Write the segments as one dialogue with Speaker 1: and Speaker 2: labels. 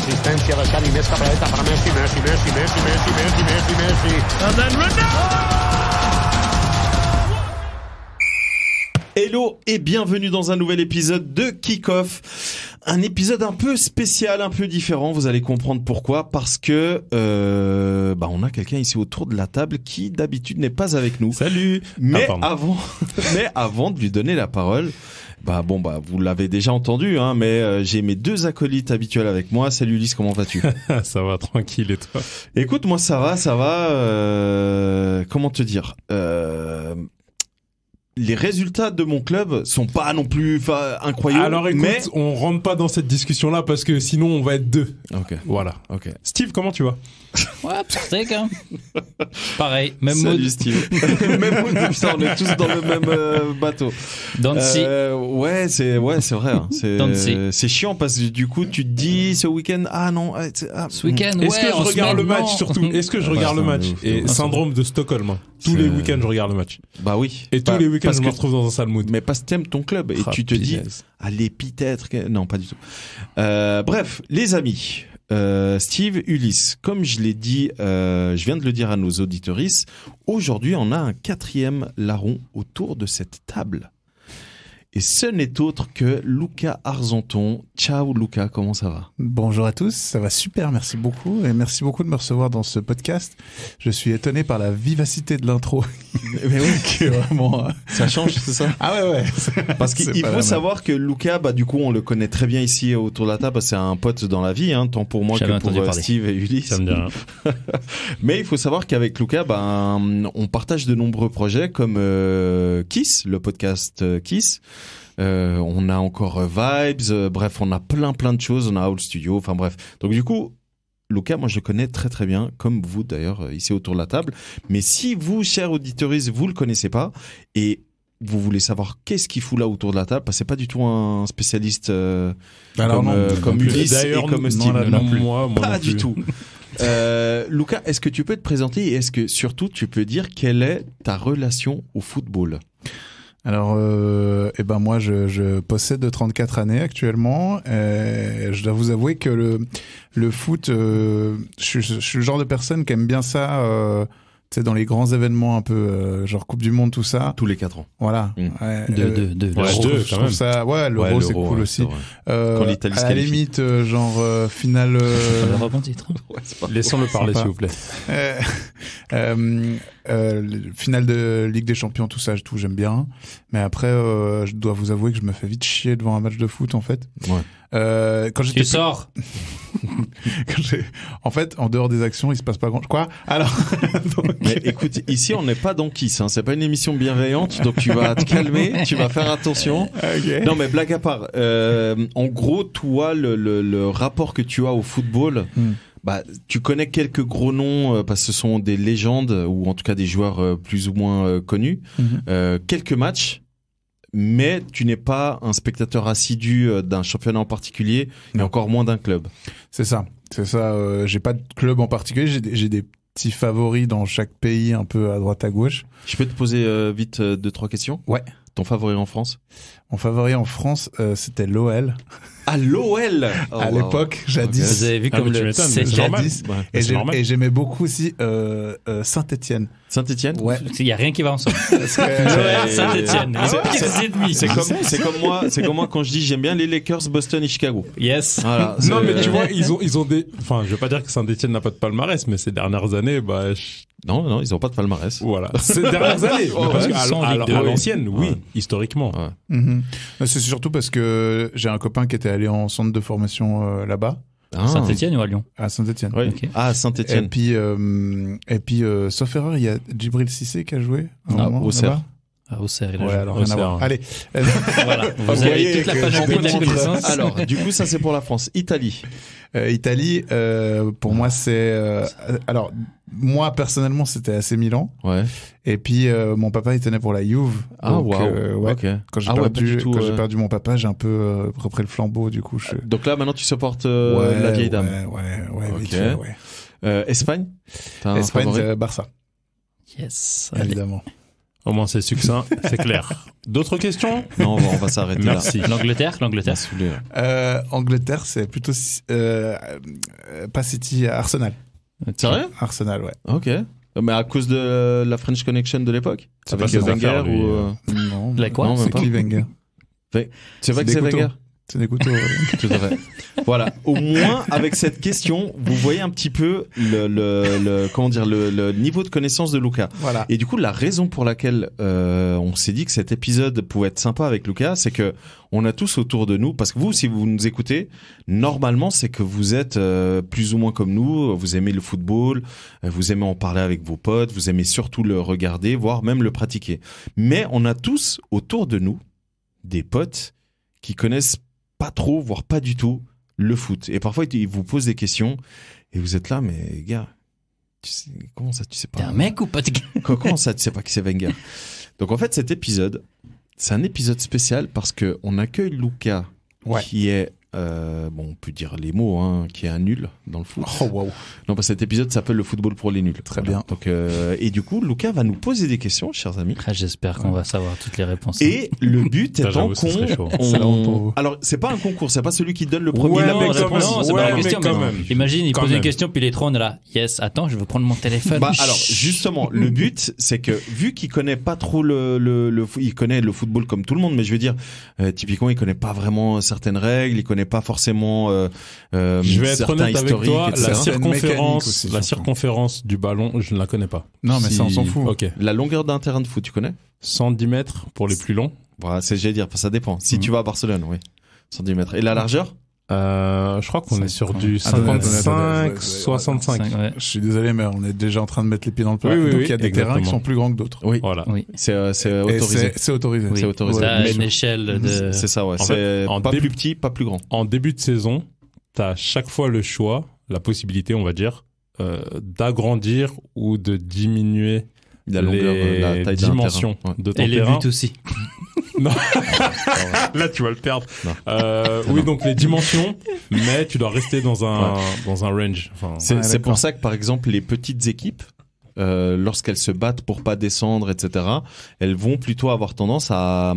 Speaker 1: Asistencia de Xavi, més cap a la dreta per Messi. And then
Speaker 2: Hello et bienvenue dans un nouvel épisode de Kick-Off. Un épisode un peu spécial, un peu différent. Vous allez comprendre pourquoi. Parce que on a quelqu'un ici autour de la table qui d'habitude n'est pas avec nous.
Speaker 3: Salut.
Speaker 2: Mais avant de lui donner la parole, vous l'avez déjà entendu, hein, mais j'ai mes deux acolytes habituels avec moi. Salut Ulysse, comment vas-tu?
Speaker 3: Ça va, tranquille, et toi?
Speaker 2: Écoute, moi ça va. Comment te dire? Les résultats de mon club sont pas non plus incroyables.
Speaker 3: Alors écoute,
Speaker 2: mais
Speaker 3: on rentre pas dans cette discussion-là parce que sinon on va être deux.
Speaker 2: Ok.
Speaker 3: Voilà.
Speaker 2: Ok.
Speaker 3: Steve, comment tu vas?
Speaker 4: Ouais, psychotique, hein. Pareil, même
Speaker 2: Salut
Speaker 4: mood.
Speaker 2: Steve. Même mood, putain, on est tous dans le même bateau.
Speaker 4: Dancy.
Speaker 2: Ouais, c'est vrai. Hein. C'est chiant parce que du coup, tu te dis ce week-end,
Speaker 4: Ce week-end,
Speaker 3: Est-ce que je
Speaker 4: en
Speaker 3: regarde
Speaker 4: semaine,
Speaker 3: le match
Speaker 4: non.
Speaker 3: surtout? Est-ce que je regarde le match? Et syndrome de Stockholm. Hein. Tous les week-ends, je regarde le match.
Speaker 2: Bah oui.
Speaker 3: Et tous les week-ends, je me retrouve dans un sale mood.
Speaker 2: Mais parce que t'aimes ton club et tu te dis, allez, peut-être. Non, pas du tout. Bref, les amis. Steve, Ulysse, comme je l'ai dit, je viens de le dire à nos auditeuristes, aujourd'hui on a un quatrième larron autour de cette table. Et ce n'est autre que Luca Arzonton. Ciao Luca, comment ça va?
Speaker 5: Bonjour à tous, ça va super, merci beaucoup. Et merci beaucoup de me recevoir dans ce podcast. Je suis étonné par la vivacité de l'intro.
Speaker 2: Mais oui,
Speaker 5: qui est vraiment...
Speaker 2: ça change, c'est ça?
Speaker 5: Ah ouais.
Speaker 2: Parce qu'il faut savoir que Luca, du coup, on le connaît très bien ici autour de la table. C'est un pote dans la vie, hein, tant pour moi que pour Steve et Ulysse.
Speaker 3: Ça me dit rien.
Speaker 2: Mais il faut savoir qu'avec Luca, on partage de nombreux projets comme Kiss, le podcast Kiss. On a encore Vibes, bref, on a plein de choses, on a Owl Studio, enfin bref. Donc du coup, Luca, moi je le connais très très bien, comme vous d'ailleurs ici autour de la table. Mais si vous, chers auditeurs, vous le connaissez pas et vous voulez savoir qu'est-ce qu'il fout là autour de la table, parce que c'est pas du tout un spécialiste comme Ulysse et comme Steve.
Speaker 3: Moi
Speaker 2: Pas
Speaker 3: non plus.
Speaker 2: du tout. Luca, est-ce que tu peux te présenter et est-ce que surtout tu peux dire quelle est ta relation au football?
Speaker 5: Alors, moi, je possède 34 années actuellement. Je dois vous avouer que le foot, je suis le genre de personne qui aime bien ça. Tu sais, dans les grands événements un peu genre Coupe du Monde, tout ça.
Speaker 2: Tous les 4 ans.
Speaker 5: Voilà.
Speaker 2: Ouais,
Speaker 5: je trouve ça. Ouais, l'Euro c'est cool aussi.
Speaker 2: Quand l'Italie se
Speaker 5: à la limite, finale.
Speaker 3: Laissons-le parler, s'il vous plaît.
Speaker 5: Finale de Ligue des Champions, tout ça, j'aime bien. Mais après, je dois vous avouer que je me fais vite chier devant un match de foot, en fait.
Speaker 2: Ouais.
Speaker 5: Quand j'étais
Speaker 4: Tu sors.
Speaker 5: En fait, en dehors des actions, il se passe pas grand. Quoi? Alors.
Speaker 2: Mais écoute, ici, on n'est pas dans Kiss, hein. C'est pas une émission bienveillante, donc tu vas te calmer, tu vas faire attention.
Speaker 5: Okay.
Speaker 2: Non, mais blague à part. En gros, toi, le rapport que tu as au football. Tu connais quelques gros noms parce que ce sont des légendes ou en tout cas des joueurs plus ou moins connus. Quelques matchs, mais tu n'es pas un spectateur assidu d'un championnat en particulier et encore moins d'un club.
Speaker 5: C'est ça. J'ai pas de club en particulier. J'ai des petits favoris dans chaque pays, un peu à droite à gauche.
Speaker 2: Je peux te poser vite 2-3 questions? Ouais. Ton favori en France?
Speaker 5: Mon favori en France, c'était l'OL.
Speaker 2: Ah, l'OL!
Speaker 5: À l'époque, jadis.
Speaker 4: Vous avez vu comme
Speaker 3: c'est
Speaker 5: jadis. Et j'aimais beaucoup aussi Saint-Étienne.
Speaker 2: Saint-Étienne?
Speaker 5: Ouais.
Speaker 4: Il y a rien qui va ensemble. L'OL, Saint-Étienne.
Speaker 2: C'est comme moi quand je dis j'aime bien les Lakers, Boston et Chicago.
Speaker 4: Yes.
Speaker 2: Voilà,
Speaker 3: non, mais tu vois, ils ont des, enfin, je veux pas dire que Saint-Étienne n'a pas de palmarès, mais ces dernières années,
Speaker 2: Non, ils ont pas de palmarès.
Speaker 3: Voilà. Ces dernières années. Parce qu'à l'ancienne, oui, historiquement.
Speaker 5: Ouais. C'est surtout parce que j'ai un copain qui était allé en centre de formation là-bas.
Speaker 4: Saint-Étienne ou à Lyon?
Speaker 5: À Saint-Étienne.
Speaker 2: Oui. Okay. Ah, Saint-Étienne.
Speaker 5: Et puis, sauf erreur, il y a Djibril Cissé qui a joué.
Speaker 2: Auxerre.
Speaker 4: Auxerre, il a
Speaker 5: joué. Alors, rien à voir. Allez.
Speaker 4: Voilà. Vous avez toute la panoplie de la connaissance.
Speaker 2: Alors, du coup, ça c'est pour la France. Italie.
Speaker 5: Italie, pour moi, c'est... alors, moi, personnellement, c'était AC Milan.
Speaker 2: Ouais.
Speaker 5: Et puis, mon papa, il tenait pour la Juve.
Speaker 2: Ah, waouh.
Speaker 5: Ouais.
Speaker 2: Okay.
Speaker 5: Quand j'ai perdu mon papa, j'ai un peu repris le flambeau, du coup.
Speaker 2: Donc là, maintenant, tu supportes la vieille dame.
Speaker 5: Ouais,
Speaker 2: okay.
Speaker 5: Vite fait, ouais.
Speaker 2: Espagne?
Speaker 5: Espagne, Barça.
Speaker 4: Yes.
Speaker 5: Évidemment.
Speaker 3: Au moins, c'est succinct, c'est clair. D'autres questions?
Speaker 2: Non, on va s'arrêter là.
Speaker 3: Merci.
Speaker 4: L'Angleterre.
Speaker 5: Angleterre, c'est plutôt pas City, Arsenal.
Speaker 2: Sérieux?
Speaker 5: Arsenal, ouais.
Speaker 2: Ok. Mais à cause de la French Connection de l'époque?
Speaker 3: C'est
Speaker 2: Avec
Speaker 3: pas ses
Speaker 2: Wenger
Speaker 3: affaires, lui.
Speaker 2: ou...
Speaker 5: Non,
Speaker 4: La quoi?
Speaker 2: Non, même
Speaker 5: c'est
Speaker 2: pas.
Speaker 5: qui Wenger?
Speaker 2: C'est vrai que
Speaker 5: des
Speaker 2: c'est
Speaker 5: couteaux.
Speaker 2: Wenger?
Speaker 5: C'est des couteaux.
Speaker 2: Tout à fait. Voilà. Au moins, avec cette question, vous voyez un petit peu le niveau de connaissance de Lucas.
Speaker 5: Voilà.
Speaker 2: Et du coup, la raison pour laquelle on s'est dit que cet épisode pouvait être sympa avec Lucas, c'est que on a tous autour de nous, parce que vous, si vous nous écoutez, normalement, c'est que vous êtes plus ou moins comme nous, vous aimez le football, vous aimez en parler avec vos potes, vous aimez surtout le regarder, voire même le pratiquer. Mais on a tous autour de nous des potes qui connaissent pas trop, voire pas du tout, le foot. Et parfois, ils vous posent des questions et vous êtes là, mais gars, comment ça, tu sais pas?
Speaker 4: T'es un mec ou pas?
Speaker 2: Comment ça, tu sais pas qui c'est Wenger? Donc en fait, cet épisode, c'est un épisode spécial parce que on accueille Lucas,
Speaker 5: Ouais.
Speaker 2: qui est, bon, on peut dire les mots, hein, qui est un nul dans le foot.
Speaker 5: Oh, wow.
Speaker 2: Non, parce que cet épisode s'appelle le football pour les nuls.
Speaker 5: Très bien.
Speaker 2: Donc, et du coup, Lucas va nous poser des questions, chers amis.
Speaker 4: Ah, j'espère qu'on va savoir toutes les réponses.
Speaker 2: Et le but
Speaker 3: Ça,
Speaker 2: étant
Speaker 3: j'avoue, ce serait chaud.
Speaker 5: C'est la honte pour vous.
Speaker 2: Alors, c'est pas un concours, c'est pas celui qui donne le premier
Speaker 3: Ouais,
Speaker 2: la bonne
Speaker 3: non,
Speaker 2: réponse.
Speaker 4: non, c'est
Speaker 3: Ouais,
Speaker 4: pas la
Speaker 3: mais
Speaker 4: question.
Speaker 3: quand
Speaker 4: Mais
Speaker 3: même.
Speaker 4: imagine, il
Speaker 3: Quand
Speaker 4: pose une
Speaker 3: même.
Speaker 4: question, puis les trois, on est là. Yes, attends, je veux prendre mon téléphone.
Speaker 2: Bah alors justement, le but c'est que vu qu'il connaît pas trop il connaît le football comme tout le monde, mais je veux dire typiquement il connaît pas vraiment certaines règles, il connaît pas forcément
Speaker 3: Je vais être
Speaker 2: certains
Speaker 3: honnête avec
Speaker 2: historiques,
Speaker 3: toi,
Speaker 2: etc.
Speaker 3: la
Speaker 5: Certaines mécaniques
Speaker 3: circonférence,
Speaker 5: aussi,
Speaker 3: la
Speaker 5: surtout.
Speaker 3: circonférence du ballon, je ne la connais pas.
Speaker 5: Non, mais ça, on s'en fout.
Speaker 3: Ok.
Speaker 2: La longueur d'un terrain de foot, tu connais?
Speaker 3: 110 mètres pour les plus longs.
Speaker 2: Voilà, j'allais dire, ça dépend. Si tu vas à Barcelone, oui. 110 mètres. Et la largeur?
Speaker 3: Je crois qu'on est sur du
Speaker 5: Attendez,
Speaker 3: 55,
Speaker 5: attendez,
Speaker 3: 65.
Speaker 4: Ouais.
Speaker 5: Je suis désolé, mais on est déjà en train de mettre les pieds dans le plat.
Speaker 3: Oui, oui,
Speaker 5: Donc,
Speaker 3: oui,
Speaker 5: il y a des terrains qui
Speaker 3: exactement.
Speaker 5: sont plus grands que d'autres.
Speaker 2: Oui.
Speaker 3: Voilà.
Speaker 4: Oui.
Speaker 2: C'est
Speaker 5: Et
Speaker 2: autorisé.
Speaker 5: c'est autorisé.
Speaker 4: Oui.
Speaker 2: C'est autorisé.
Speaker 4: Ça a
Speaker 2: Mais
Speaker 4: une échelle de.
Speaker 2: c'est ça, ouais.
Speaker 3: En
Speaker 2: C'est
Speaker 3: fait, en
Speaker 2: pas
Speaker 3: début-
Speaker 2: plus petit, pas plus grand.
Speaker 3: En début de saison, t'as chaque fois le choix, la possibilité, on va dire, d'agrandir ou de diminuer
Speaker 2: La longueur, la taille d'un
Speaker 3: dimensions
Speaker 2: terrain. Ouais.
Speaker 3: de ton
Speaker 4: Et les
Speaker 3: terrain.
Speaker 4: buts aussi.
Speaker 3: Là, tu vas le perdre.
Speaker 2: Non.
Speaker 3: Oui, donc les dimensions, mais tu dois rester dans un range. Enfin,
Speaker 2: C'est
Speaker 5: Ouais,
Speaker 2: c'est pour
Speaker 5: d'accord.
Speaker 2: ça que par exemple les petites équipes, lorsqu'elles se battent pour pas descendre, etc., elles vont plutôt avoir tendance à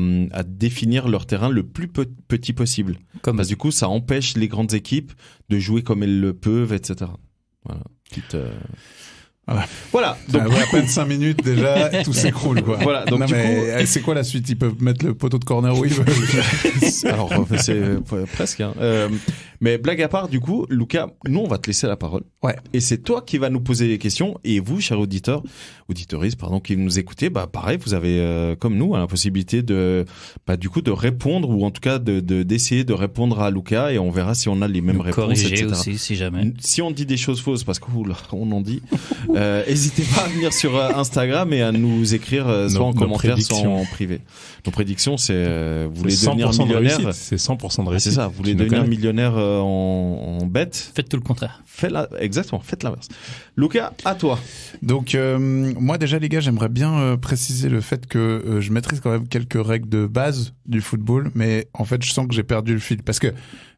Speaker 2: définir leur terrain le plus petit possible.
Speaker 4: Comme
Speaker 2: Parce que du coup, ça empêche les grandes équipes de jouer comme elles le peuvent, etc. Voilà. Voilà. Donc,
Speaker 5: Donc, à peine 5 minutes déjà, tout s'écroule, quoi.
Speaker 2: Voilà, donc
Speaker 5: non,
Speaker 2: du
Speaker 5: mais c'est quoi la suite? Ils peuvent mettre le poteau de corner où ils veulent.
Speaker 2: alors c'est presque. Hein. Mais blague à part, du coup, Lucas, nous on va te laisser la parole.
Speaker 5: Ouais.
Speaker 2: Et c'est toi qui vas nous poser les questions. Et vous, chers auditeuristes, pardon, qui nous écoutez, bah pareil, vous avez comme nous la possibilité de, du coup, de répondre ou en tout cas d'essayer de répondre à Lucas et on verra si on a les mêmes
Speaker 4: nous
Speaker 2: réponses,
Speaker 4: corriger
Speaker 2: etc.
Speaker 4: aussi, si jamais.
Speaker 2: Si on dit des choses fausses, parce qu'on en dit, n'hésitez pas à venir sur Instagram et à nous écrire soit en
Speaker 3: Nos
Speaker 2: commentaire, soit
Speaker 3: prédictions.
Speaker 2: en privé. Nos prédictions, c'est vous voulez
Speaker 3: c'est
Speaker 2: devenir
Speaker 3: 100% de
Speaker 2: millionnaire.
Speaker 3: réussite. C'est 100% de
Speaker 2: Ah,
Speaker 3: réussite.
Speaker 2: c'est ça, vous voulez
Speaker 3: Tu nous
Speaker 2: devenir
Speaker 3: connais.
Speaker 2: millionnaire en bête,
Speaker 4: Faites tout le contraire.
Speaker 2: exactement, faites l'inverse. Lucas, à toi.
Speaker 5: Donc, moi déjà, les gars, j'aimerais bien préciser le fait que je maîtrise quand même quelques règles de base du football, mais en fait, je sens que j'ai perdu le fil parce que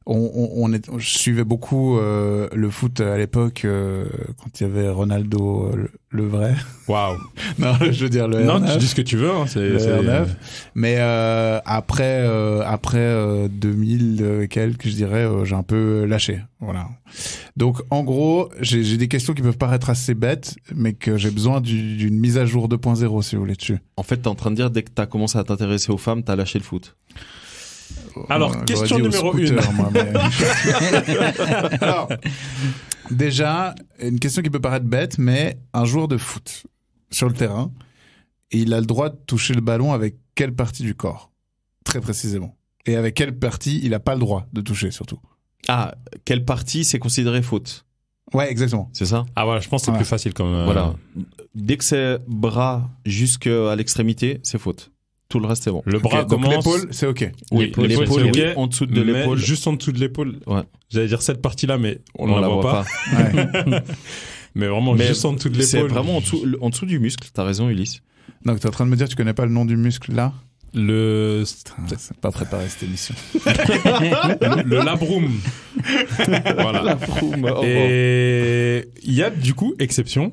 Speaker 5: je suivais beaucoup le foot à l'époque quand il y avait Ronaldo le vrai.
Speaker 3: Waouh.
Speaker 5: Non, je veux dire le
Speaker 3: Non,
Speaker 5: R9.
Speaker 3: tu dis ce que tu veux. Hein,
Speaker 5: Le R9. Mais après 2000 et quelques, je dirais, j'ai un peu lâché. Voilà. Donc en gros, j'ai des questions qui peuvent paraître assez bêtes, mais que j'ai besoin d'une mise à jour 2.0 si vous voulez dessus.
Speaker 2: En fait, t'es en train de dire dès que t'as commencé à t'intéresser aux femmes, t'as lâché le foot.
Speaker 3: Alors,
Speaker 5: J'aurais
Speaker 3: question
Speaker 5: dit au
Speaker 3: numéro
Speaker 5: scooter, moi, mais- Alors, déjà, une question qui peut paraître bête, mais un joueur de foot sur le terrain, il a le droit de toucher le ballon avec quelle partie du corps? Très précisément. Et avec quelle partie il n'a pas le droit de toucher, surtout.
Speaker 2: Ah, quelle partie c'est considéré faute?
Speaker 5: Ouais, exactement.
Speaker 2: C'est ça?
Speaker 3: Ah voilà, je pense que c'est
Speaker 5: Ouais.
Speaker 3: plus facile comme.
Speaker 2: Voilà. Dès que c'est bras jusqu'à l'extrémité, c'est faute. Tout le reste, c'est bon.
Speaker 3: Le bras
Speaker 5: Ok, donc
Speaker 3: commence.
Speaker 5: l'épaule, c'est ok.
Speaker 2: Oui,
Speaker 3: l'épaule,
Speaker 2: l'épaule,
Speaker 3: c'est
Speaker 2: oui,
Speaker 3: ok,
Speaker 2: en dessous de
Speaker 3: mais
Speaker 2: l'épaule.
Speaker 3: juste en dessous de l'épaule.
Speaker 2: Ouais.
Speaker 3: J'allais dire cette partie-là, mais on
Speaker 2: On
Speaker 3: la voit pas.
Speaker 5: Ouais.
Speaker 3: Mais vraiment
Speaker 2: Mais
Speaker 3: juste en dessous de
Speaker 2: C'est
Speaker 3: l'épaule.
Speaker 2: vraiment en dessous du muscle. T'as raison, Ulysse.
Speaker 5: Donc, t'es en train de me dire que tu connais pas le nom du muscle, là?
Speaker 3: Le
Speaker 5: Putain, c'est pas préparé, cette émission.
Speaker 3: le labrum. Voilà.
Speaker 2: Oh,
Speaker 3: Et il y a du coup exception.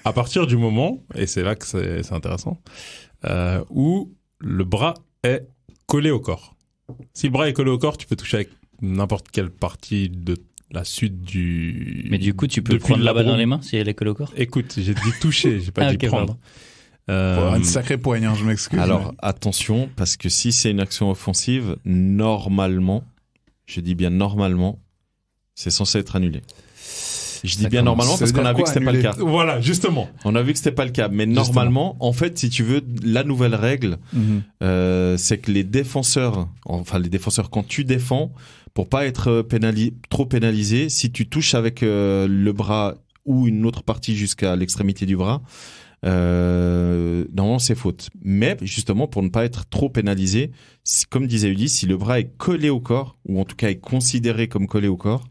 Speaker 3: à partir du moment, et c'est là que c'est intéressant, où le bras est collé au corps. Si le bras est collé au corps, tu peux toucher avec n'importe quelle partie de la suite du...
Speaker 4: Mais du coup, tu peux
Speaker 3: depuis
Speaker 4: prendre la balle dans
Speaker 3: labrum.
Speaker 4: les mains si elle est collée au corps.
Speaker 3: Écoute, j'ai dit toucher, j'ai pas dit
Speaker 4: ok,
Speaker 3: prendre.
Speaker 5: Une sacrée poigne, hein, je m'excuse.
Speaker 2: Alors attention, parce que si c'est une action offensive, normalement, je dis bien normalement, c'est censé être annulé. Je dis
Speaker 5: Ça
Speaker 2: bien
Speaker 5: commence.
Speaker 2: normalement
Speaker 5: Ça
Speaker 2: parce
Speaker 5: veut
Speaker 2: qu'on
Speaker 5: dire
Speaker 2: a vu
Speaker 5: quoi,
Speaker 2: que c'était pas le
Speaker 5: annulé
Speaker 2: cas.
Speaker 3: Voilà, justement.
Speaker 2: On a vu que c'était pas le cas, mais
Speaker 3: Justement.
Speaker 2: normalement, en fait, si tu veux, la nouvelle règle, c'est que les défenseurs, quand tu défends, pour pas être trop pénalisé, si tu touches avec le bras ou une autre partie jusqu'à l'extrémité du bras, normalement c'est faute. Mais justement, pour ne pas être trop pénalisé, comme disait Ulysse, si le bras est collé au corps, ou en tout cas est considéré comme collé au corps,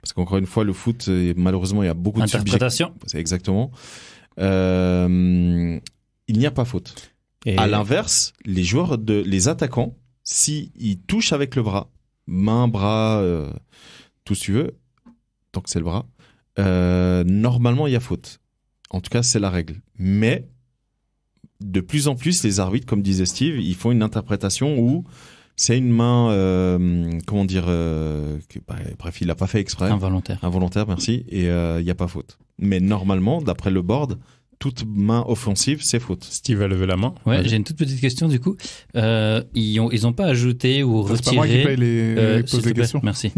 Speaker 2: parce qu'encore une fois, le foot, malheureusement, il y a beaucoup de
Speaker 4: Interprétation.
Speaker 2: C'est exactement. Il n'y a pas faute.
Speaker 3: Et
Speaker 2: À l'inverse, les attaquants, si ils touchent avec le bras, main, bras, tout ce que tu veux, tant que c'est le bras, normalement il y a faute. En tout cas, c'est la règle. Mais de plus en plus, les arbitres, comme disait Steve, ils font une interprétation où c'est une main, bref, il l'a pas fait exprès,
Speaker 4: Involontaire.
Speaker 2: involontaire, merci, et il n'y a pas faute. Mais normalement, d'après le board, toute main offensive, c'est faute.
Speaker 3: Steve a levé la main.
Speaker 4: Ouais,
Speaker 2: Vas-y.
Speaker 4: j'ai une toute petite question du coup. Ils ont pas ajouté ou retiré.
Speaker 5: C'est pas moi qui paye les
Speaker 4: s'il
Speaker 5: poses
Speaker 4: te
Speaker 5: des
Speaker 4: plaît,
Speaker 5: questions.
Speaker 4: Merci.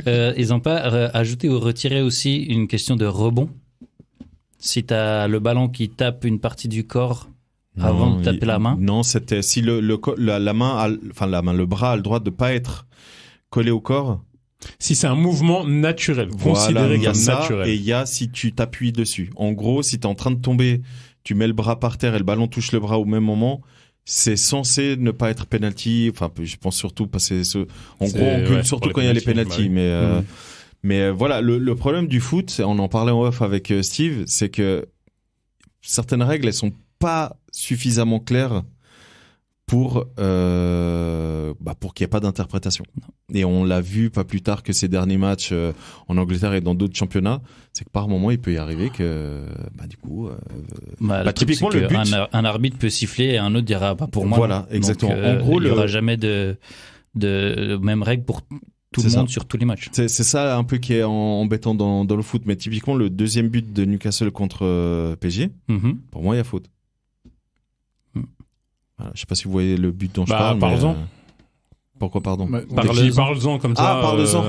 Speaker 4: Ils ont pas ajouté ou retiré aussi une question de rebond. Si t'as le ballon qui tape une partie du corps avant
Speaker 2: Non,
Speaker 4: de taper la main.
Speaker 2: Non, c'était si la main, le bras a le droit de pas être collé au corps.
Speaker 3: Si c'est un mouvement naturel,
Speaker 2: Voilà,
Speaker 3: considéré
Speaker 2: il y a
Speaker 3: comme
Speaker 2: ça,
Speaker 3: naturel.
Speaker 2: et il y a si tu t'appuies dessus. En gros, si t'es en train de tomber, tu mets le bras par terre et le ballon touche le bras au même moment, c'est censé ne pas être penalty. Enfin, je pense surtout passer en
Speaker 3: C'est-
Speaker 2: gros, on gueule
Speaker 3: ouais,
Speaker 2: surtout
Speaker 3: pour les
Speaker 2: quand il y a les
Speaker 3: penalties,
Speaker 2: penalties,
Speaker 3: bah oui.
Speaker 2: mais voilà, le problème du foot, on en parlait en off avec Steve, c'est que certaines règles, elles sont pas suffisamment claires pour qu'il n'y ait pas d'interprétation. Et on l'a vu pas plus tard que ces derniers matchs en Angleterre et dans d'autres championnats, c'est que par moment il peut y arriver que du coup
Speaker 4: Le truc,
Speaker 2: typiquement,
Speaker 4: c'est
Speaker 2: le
Speaker 4: que
Speaker 2: but-
Speaker 4: un arbitre peut siffler et un autre dira pas pour moi.
Speaker 2: Voilà, exactement. En gros,
Speaker 4: il y aura jamais de même règle pour tout le
Speaker 2: C'est
Speaker 4: monde
Speaker 2: ça.
Speaker 4: sur tous les matchs.
Speaker 2: c'est ça un peu qui est embêtant dans le foot, mais typiquement le deuxième but de Newcastle contre PSG,
Speaker 4: Mhm.
Speaker 2: pour moi il y a faute. Voilà, je sais pas si vous voyez le but dont je
Speaker 3: Bah,
Speaker 2: parle.
Speaker 3: parle-en.
Speaker 2: Pourquoi pardon?
Speaker 5: Bah,
Speaker 3: Parle-en comme ça.
Speaker 2: Parle-en.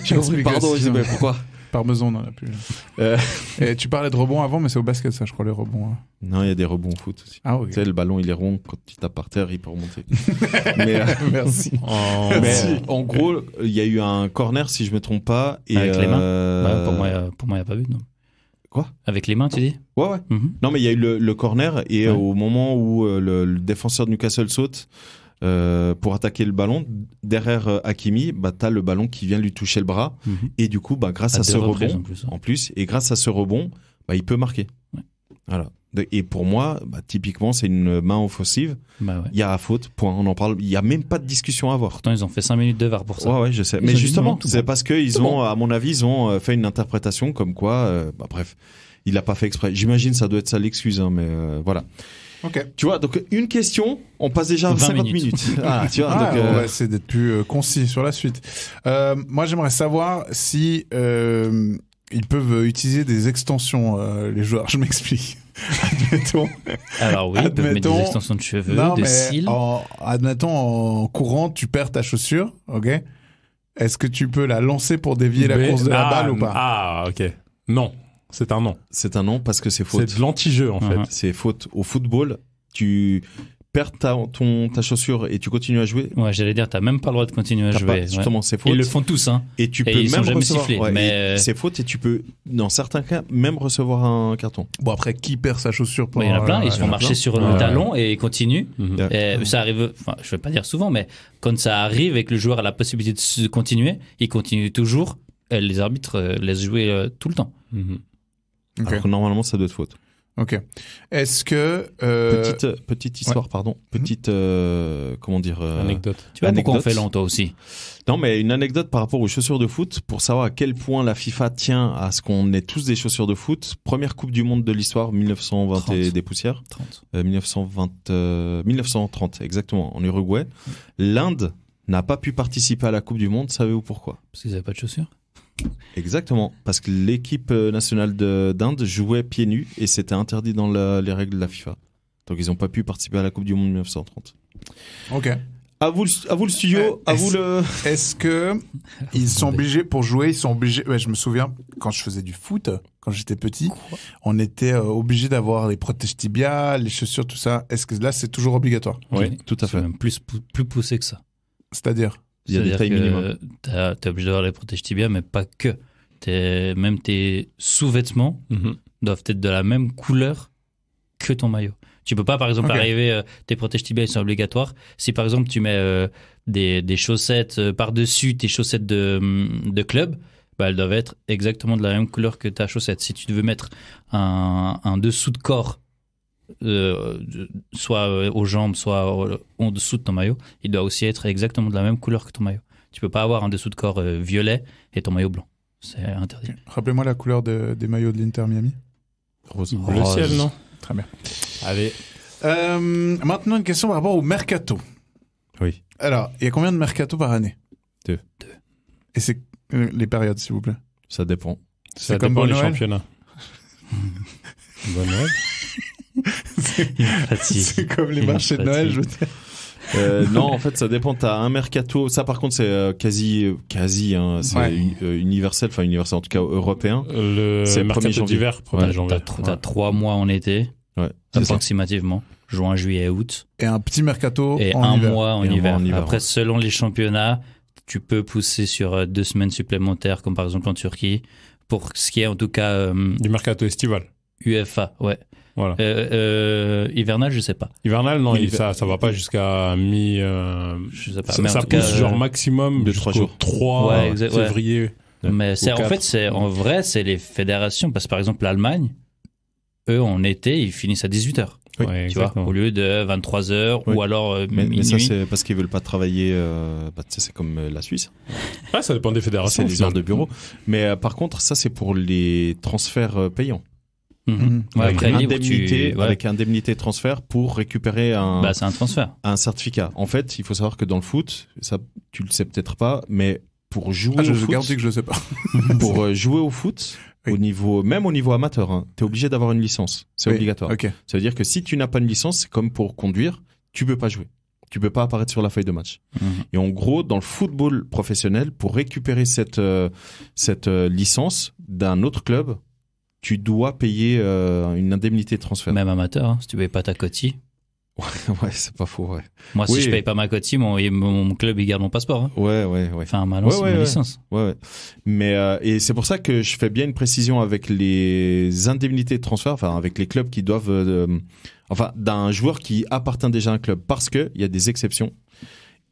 Speaker 2: J'ai compris, pardon,
Speaker 5: Explication.
Speaker 2: Isabelle, pourquoi?
Speaker 5: Parmesan dans la pub.
Speaker 2: Euh.
Speaker 5: Et tu parlais de rebond avant, mais c'est au basket, ça, je crois, les rebonds. Hein.
Speaker 2: Non, il y a des rebonds au foot aussi.
Speaker 5: Ah, ok.
Speaker 2: Tu sais, le ballon, il est rond. Quand il tape par terre, il peut remonter. mais,
Speaker 5: Merci.
Speaker 2: mais en gros, il y a eu un corner, si je me trompe pas. Et
Speaker 4: Avec les mains Ouais, pour moi, il n'y a pas vu, non.
Speaker 2: Quoi?
Speaker 4: Avec les mains, tu dis
Speaker 2: Ouais.
Speaker 4: Mhm.
Speaker 2: Non, mais il y a eu le corner et
Speaker 4: Ouais.
Speaker 2: au moment où le défenseur de Newcastle saute pour attaquer le ballon, derrière Hakimi, t'as le ballon qui vient lui toucher le bras.
Speaker 4: Mhm.
Speaker 2: Et du coup, grâce à
Speaker 4: deux
Speaker 2: ce
Speaker 4: reprises,
Speaker 2: rebond,
Speaker 4: en plus.
Speaker 2: et grâce à ce rebond, il peut marquer.
Speaker 4: Ouais.
Speaker 2: Voilà. Et pour moi, typiquement, c'est une main offensive.
Speaker 4: Bah ouais.
Speaker 2: Il y a faute, point. On en parle. Il y a même pas de discussion à avoir.
Speaker 4: Pourtant, ils ont fait 5 minutes de VAR pour ça.
Speaker 2: Ouais, je sais.
Speaker 4: Ils
Speaker 2: Mais
Speaker 4: ont dit
Speaker 2: justement,
Speaker 4: non, tout
Speaker 2: c'est
Speaker 4: bon.
Speaker 2: parce que ils
Speaker 4: Tout
Speaker 2: ont,
Speaker 4: bon.
Speaker 2: à mon avis, ils ont fait une interprétation comme quoi, bref, il a pas fait exprès. J'imagine, ça doit être ça l'excuse, hein, mais voilà.
Speaker 5: Ok.
Speaker 2: Tu vois, donc une question, on passe déjà à
Speaker 4: 20
Speaker 2: 50
Speaker 4: minutes.
Speaker 2: minutes. Ah, tu vois,
Speaker 5: Ah,
Speaker 2: donc,
Speaker 5: on va essayer d'être plus concis sur la suite. Moi, j'aimerais savoir si ils peuvent utiliser des extensions, les joueurs. Je m'explique. Admettons.
Speaker 4: Alors oui, ils peuvent mettre des
Speaker 5: Admettons-
Speaker 4: extensions de cheveux,
Speaker 5: Non,
Speaker 4: des
Speaker 5: mais
Speaker 4: cils.
Speaker 5: admettons, en courant, tu perds ta chaussure, ok? Est-ce que tu peux la lancer pour dévier la course de la balle ou pas?
Speaker 3: Ah, ok. Non, c'est un non.
Speaker 2: c'est un non parce que c'est faute.
Speaker 3: C'est de l'anti-jeu, en fait.
Speaker 4: Mhm.
Speaker 2: C'est faute. Au football, tu perds ta chaussure et tu continues à jouer.
Speaker 4: Ouais, j'allais dire, t'as même pas le droit de continuer à
Speaker 2: T'as
Speaker 4: jouer.
Speaker 2: pas-
Speaker 4: ouais.
Speaker 2: justement, c'est faute.
Speaker 4: Ils le font tous, hein.
Speaker 2: Et tu
Speaker 4: Et
Speaker 2: peux
Speaker 4: ils sont
Speaker 2: même
Speaker 4: jamais
Speaker 2: recevoir.
Speaker 4: sifflés,
Speaker 2: ouais,
Speaker 4: mais,
Speaker 2: et c'est faute et tu peux, dans certains cas, même recevoir un carton.
Speaker 5: Bon, après, qui perd sa chaussure
Speaker 4: Bon, il y en a plein, ils se
Speaker 5: il y
Speaker 4: font
Speaker 5: en a
Speaker 4: marcher
Speaker 5: plein.
Speaker 4: sur le
Speaker 3: Ouais.
Speaker 4: talon et ils continuent.
Speaker 3: Mhm.
Speaker 2: Ouais.
Speaker 4: Et ça arrive, enfin, je vais pas dire souvent, mais quand ça arrive et que le joueur a la possibilité de se continuer, il continue toujours. Les arbitres laissent jouer tout le temps.
Speaker 3: Mhm.
Speaker 5: Ok.
Speaker 2: Alors que normalement, ça doit être faute.
Speaker 5: Ok. Est-ce que
Speaker 2: Petite histoire, pardon. Petite comment dire
Speaker 3: Anecdote.
Speaker 4: Tu vois pourquoi on
Speaker 2: anecdote.
Speaker 4: fait lent, toi aussi.
Speaker 2: Non, mais une anecdote par rapport aux chaussures de foot pour savoir à quel point la FIFA tient à ce qu'on ait tous des chaussures de foot. Première Coupe du Monde de l'histoire, 1920 et
Speaker 4: 30.
Speaker 2: des poussières.
Speaker 4: 30.
Speaker 2: 1930 exactement, en Uruguay. L'Inde n'a pas pu participer à la Coupe du Monde. Savez-vous pourquoi?
Speaker 4: Parce qu'ils avaient pas de chaussures.
Speaker 2: Exactement, parce que l'équipe nationale d'Inde jouait pieds nus et c'était interdit dans les règles de la FIFA. Donc ils n'ont pas pu participer à la Coupe du Monde 1930.
Speaker 5: Ok.
Speaker 2: À vous le studio, à vous le...
Speaker 5: Est-ce que ils sont obligés pour jouer, ils sont obligés. Ouais, je me souviens quand je faisais du foot, quand j'étais petit, on était obligé d'avoir les protèges tibias, les chaussures, tout ça. Est-ce que là c'est toujours obligatoire?
Speaker 2: Oui, tout à
Speaker 4: C'est
Speaker 2: fait.
Speaker 4: même plus poussé que ça.
Speaker 5: C'est-à-dire?
Speaker 2: Il y a des tailles minimum.
Speaker 4: T'es obligé d'avoir les protèges tibia, mais pas que. Même tes sous-vêtements doivent être de la même couleur que ton maillot. Tu peux pas, par exemple,
Speaker 5: Ok.
Speaker 4: arriver, tes protèges tibia, ils sont obligatoires. Si, par exemple, tu mets des chaussettes par-dessus tes chaussettes de club, bah, elles doivent être exactement de la même couleur que ta chaussette. Si tu veux mettre un dessous de corps, soit aux jambes, soit en dessous de ton maillot, il doit aussi être exactement de la même couleur que ton maillot. Tu peux pas avoir un dessous de corps violet et ton maillot blanc. C'est interdit.
Speaker 5: Rappelez-moi la couleur des maillots de l'Inter Miami.
Speaker 2: Rose.
Speaker 3: Le ciel, non?
Speaker 5: Très bien.
Speaker 3: Allez.
Speaker 5: Maintenant une question par rapport au mercato.
Speaker 2: Oui.
Speaker 5: Alors, il y a combien de mercato par année?
Speaker 2: 2.
Speaker 5: Et c'est les périodes, s'il vous plaît.
Speaker 2: Ça dépend.
Speaker 3: Ça
Speaker 5: comme
Speaker 3: dépend
Speaker 5: Bon
Speaker 3: les
Speaker 5: Noël
Speaker 3: championnats. Bonne Noël.
Speaker 5: C'est comme les marchés de Noël, je veux dire.
Speaker 2: Non, en fait, ça dépend. T'as un mercato. Ça, par contre, c'est quasi, hein, c'est
Speaker 5: Ouais.
Speaker 2: universel, enfin universel, en tout cas européen.
Speaker 3: Le
Speaker 2: C'est le 1er
Speaker 3: mercato
Speaker 2: janvier.
Speaker 3: d'hiver, 1er
Speaker 2: Ouais,
Speaker 3: janvier.
Speaker 4: T'as 3 mois en été,
Speaker 2: Ouais. C'est ça.
Speaker 4: approximativement. Juin, juillet, août.
Speaker 5: Et un petit mercato
Speaker 4: Et
Speaker 5: en
Speaker 4: un
Speaker 5: hiver.
Speaker 4: mois en
Speaker 2: Et un
Speaker 4: hiver.
Speaker 2: mois en hiver,
Speaker 4: Après,
Speaker 2: ouais.
Speaker 4: selon les championnats, tu peux pousser sur 2 semaines supplémentaires, comme par exemple en Turquie. Pour ce qui est en tout cas
Speaker 3: Du mercato estival.
Speaker 4: UEFA, ouais.
Speaker 3: Voilà.
Speaker 4: Hivernal, je sais pas.
Speaker 3: Hivernal, non,
Speaker 2: Oui,
Speaker 3: ça va pas jusqu'à mi.
Speaker 4: Je sais pas.
Speaker 3: Ça,
Speaker 4: Mais en
Speaker 3: ça
Speaker 4: tout
Speaker 3: pousse
Speaker 4: cas,
Speaker 3: genre maximum
Speaker 2: de
Speaker 3: jusqu'au
Speaker 2: 3 jours.
Speaker 3: 3
Speaker 4: Ouais, exact, ouais.
Speaker 3: février.
Speaker 4: Mais c'est
Speaker 3: Ou
Speaker 4: en
Speaker 3: 4.
Speaker 4: fait, c'est en vrai, c'est les fédérations. Parce que par exemple, l'Allemagne, eux, en été, ils finissent à 18h.
Speaker 2: Oui,
Speaker 3: Ouais,
Speaker 4: Tu vois,
Speaker 3: exactement.
Speaker 4: au lieu de 23h
Speaker 2: Oui.
Speaker 4: ou alors
Speaker 2: Mais
Speaker 4: minuit.
Speaker 2: ça, c'est parce qu'ils veulent pas travailler. Tu sais, c'est comme la Suisse.
Speaker 3: Ouais, ça dépend des fédérations.
Speaker 2: C'est les heures de bureau. Mais par contre, ça, c'est pour les transferts payants.
Speaker 4: Mhm. Ouais,
Speaker 2: Avec
Speaker 4: après, libre,
Speaker 2: indemnité,
Speaker 4: ouais.
Speaker 2: avec indemnité de transfert pour récupérer
Speaker 4: Bah, c'est un transfert.
Speaker 2: un certificat. En fait, il faut savoir que dans le foot, ça, tu le sais peut-être pas, mais pour jouer
Speaker 5: Ah, je
Speaker 2: au
Speaker 5: vous
Speaker 2: foot,
Speaker 5: garantis que je le sais pas.
Speaker 2: pour jouer au foot,
Speaker 5: Oui.
Speaker 2: même au niveau amateur, hein, t'es obligé d'avoir une licence. C'est
Speaker 5: Oui.
Speaker 2: obligatoire.
Speaker 5: Ok.
Speaker 2: Ça veut dire que si tu n'as pas une licence, c'est comme pour conduire, tu peux pas jouer. Tu peux pas apparaître sur la feuille de match.
Speaker 4: Mhm.
Speaker 2: Et en gros, dans le football professionnel, pour récupérer cette licence d'un autre club, tu dois payer une indemnité de transfert.
Speaker 4: Même amateur, hein, si tu payes pas ta cotie.
Speaker 2: Ouais, c'est pas faux, ouais.
Speaker 4: Moi, si
Speaker 2: Oui.
Speaker 4: je paye pas ma cotie, mon club, il garde mon passeport. Hein.
Speaker 2: Ouais.
Speaker 4: Enfin, ma
Speaker 2: Ouais.
Speaker 4: licence.
Speaker 2: Ouais. Mais et c'est pour ça que je fais bien une précision avec les indemnités de transfert, enfin avec les clubs qui doivent, enfin d'un joueur qui appartient déjà à un club, parce que il y a des exceptions.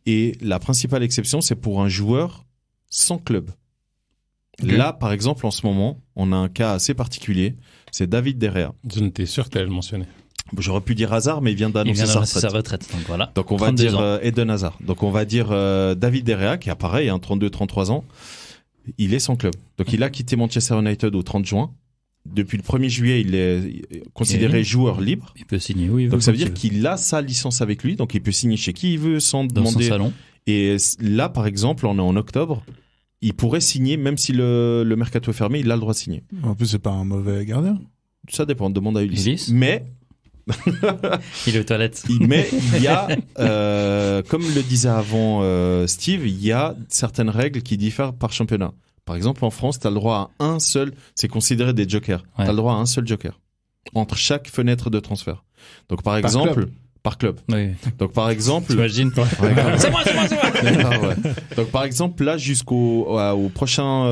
Speaker 2: Et la principale exception, c'est pour un joueur sans club.
Speaker 5: Ok.
Speaker 2: Là, par exemple, en ce moment, on a un cas assez particulier. C'est David De Gea.
Speaker 3: Je n'étais sûr que tu allais le mentionner.
Speaker 2: J'aurais pu dire Hazard, mais il vient
Speaker 4: Il
Speaker 2: d'annoncer
Speaker 4: vient
Speaker 2: sa
Speaker 4: d'annoncer
Speaker 2: retraite.
Speaker 4: sa retraite. Donc voilà.
Speaker 2: Donc on va
Speaker 4: 32
Speaker 2: dire
Speaker 4: ans.
Speaker 2: Eden Hazard. Donc on va dire David De Gea, qui est pareil, hein, 32-33 ans. Il est sans club. Donc il a quitté Manchester United au 30 juin. Depuis le 1er juillet, il est considéré
Speaker 4: Et
Speaker 2: joueur libre.
Speaker 4: Il peut signer où il veut.
Speaker 2: Donc ça veut
Speaker 4: quand
Speaker 2: dire
Speaker 4: il
Speaker 2: qu'il a sa licence avec lui. Donc il peut signer chez qui il veut sans
Speaker 4: veut. Dans son
Speaker 2: demander.
Speaker 4: salon.
Speaker 2: Et là, par exemple, on est en octobre. Il pourrait signer, même si le mercato est fermé, il a le droit de signer.
Speaker 5: En plus, c'est pas un mauvais gardien.
Speaker 2: Ça dépend, demande à Ulysse.
Speaker 4: Ulysse
Speaker 2: Mais
Speaker 4: Il est aux toilettes.
Speaker 2: Mais il y a, comme le disait avant Steve, il y a certaines règles qui diffèrent par championnat. Par exemple, en France, tu as le droit à un seul, c'est considéré des jokers.
Speaker 4: Ouais.
Speaker 2: Tu as le droit à un seul joker entre chaque fenêtre de transfert. Donc par exemple,
Speaker 5: club.
Speaker 2: par club.
Speaker 4: Oui.
Speaker 2: Donc par exemple,
Speaker 4: T'imagines
Speaker 2: Ouais, quand même.
Speaker 4: C'est moi.
Speaker 2: Ah ouais. Donc par exemple là au prochaine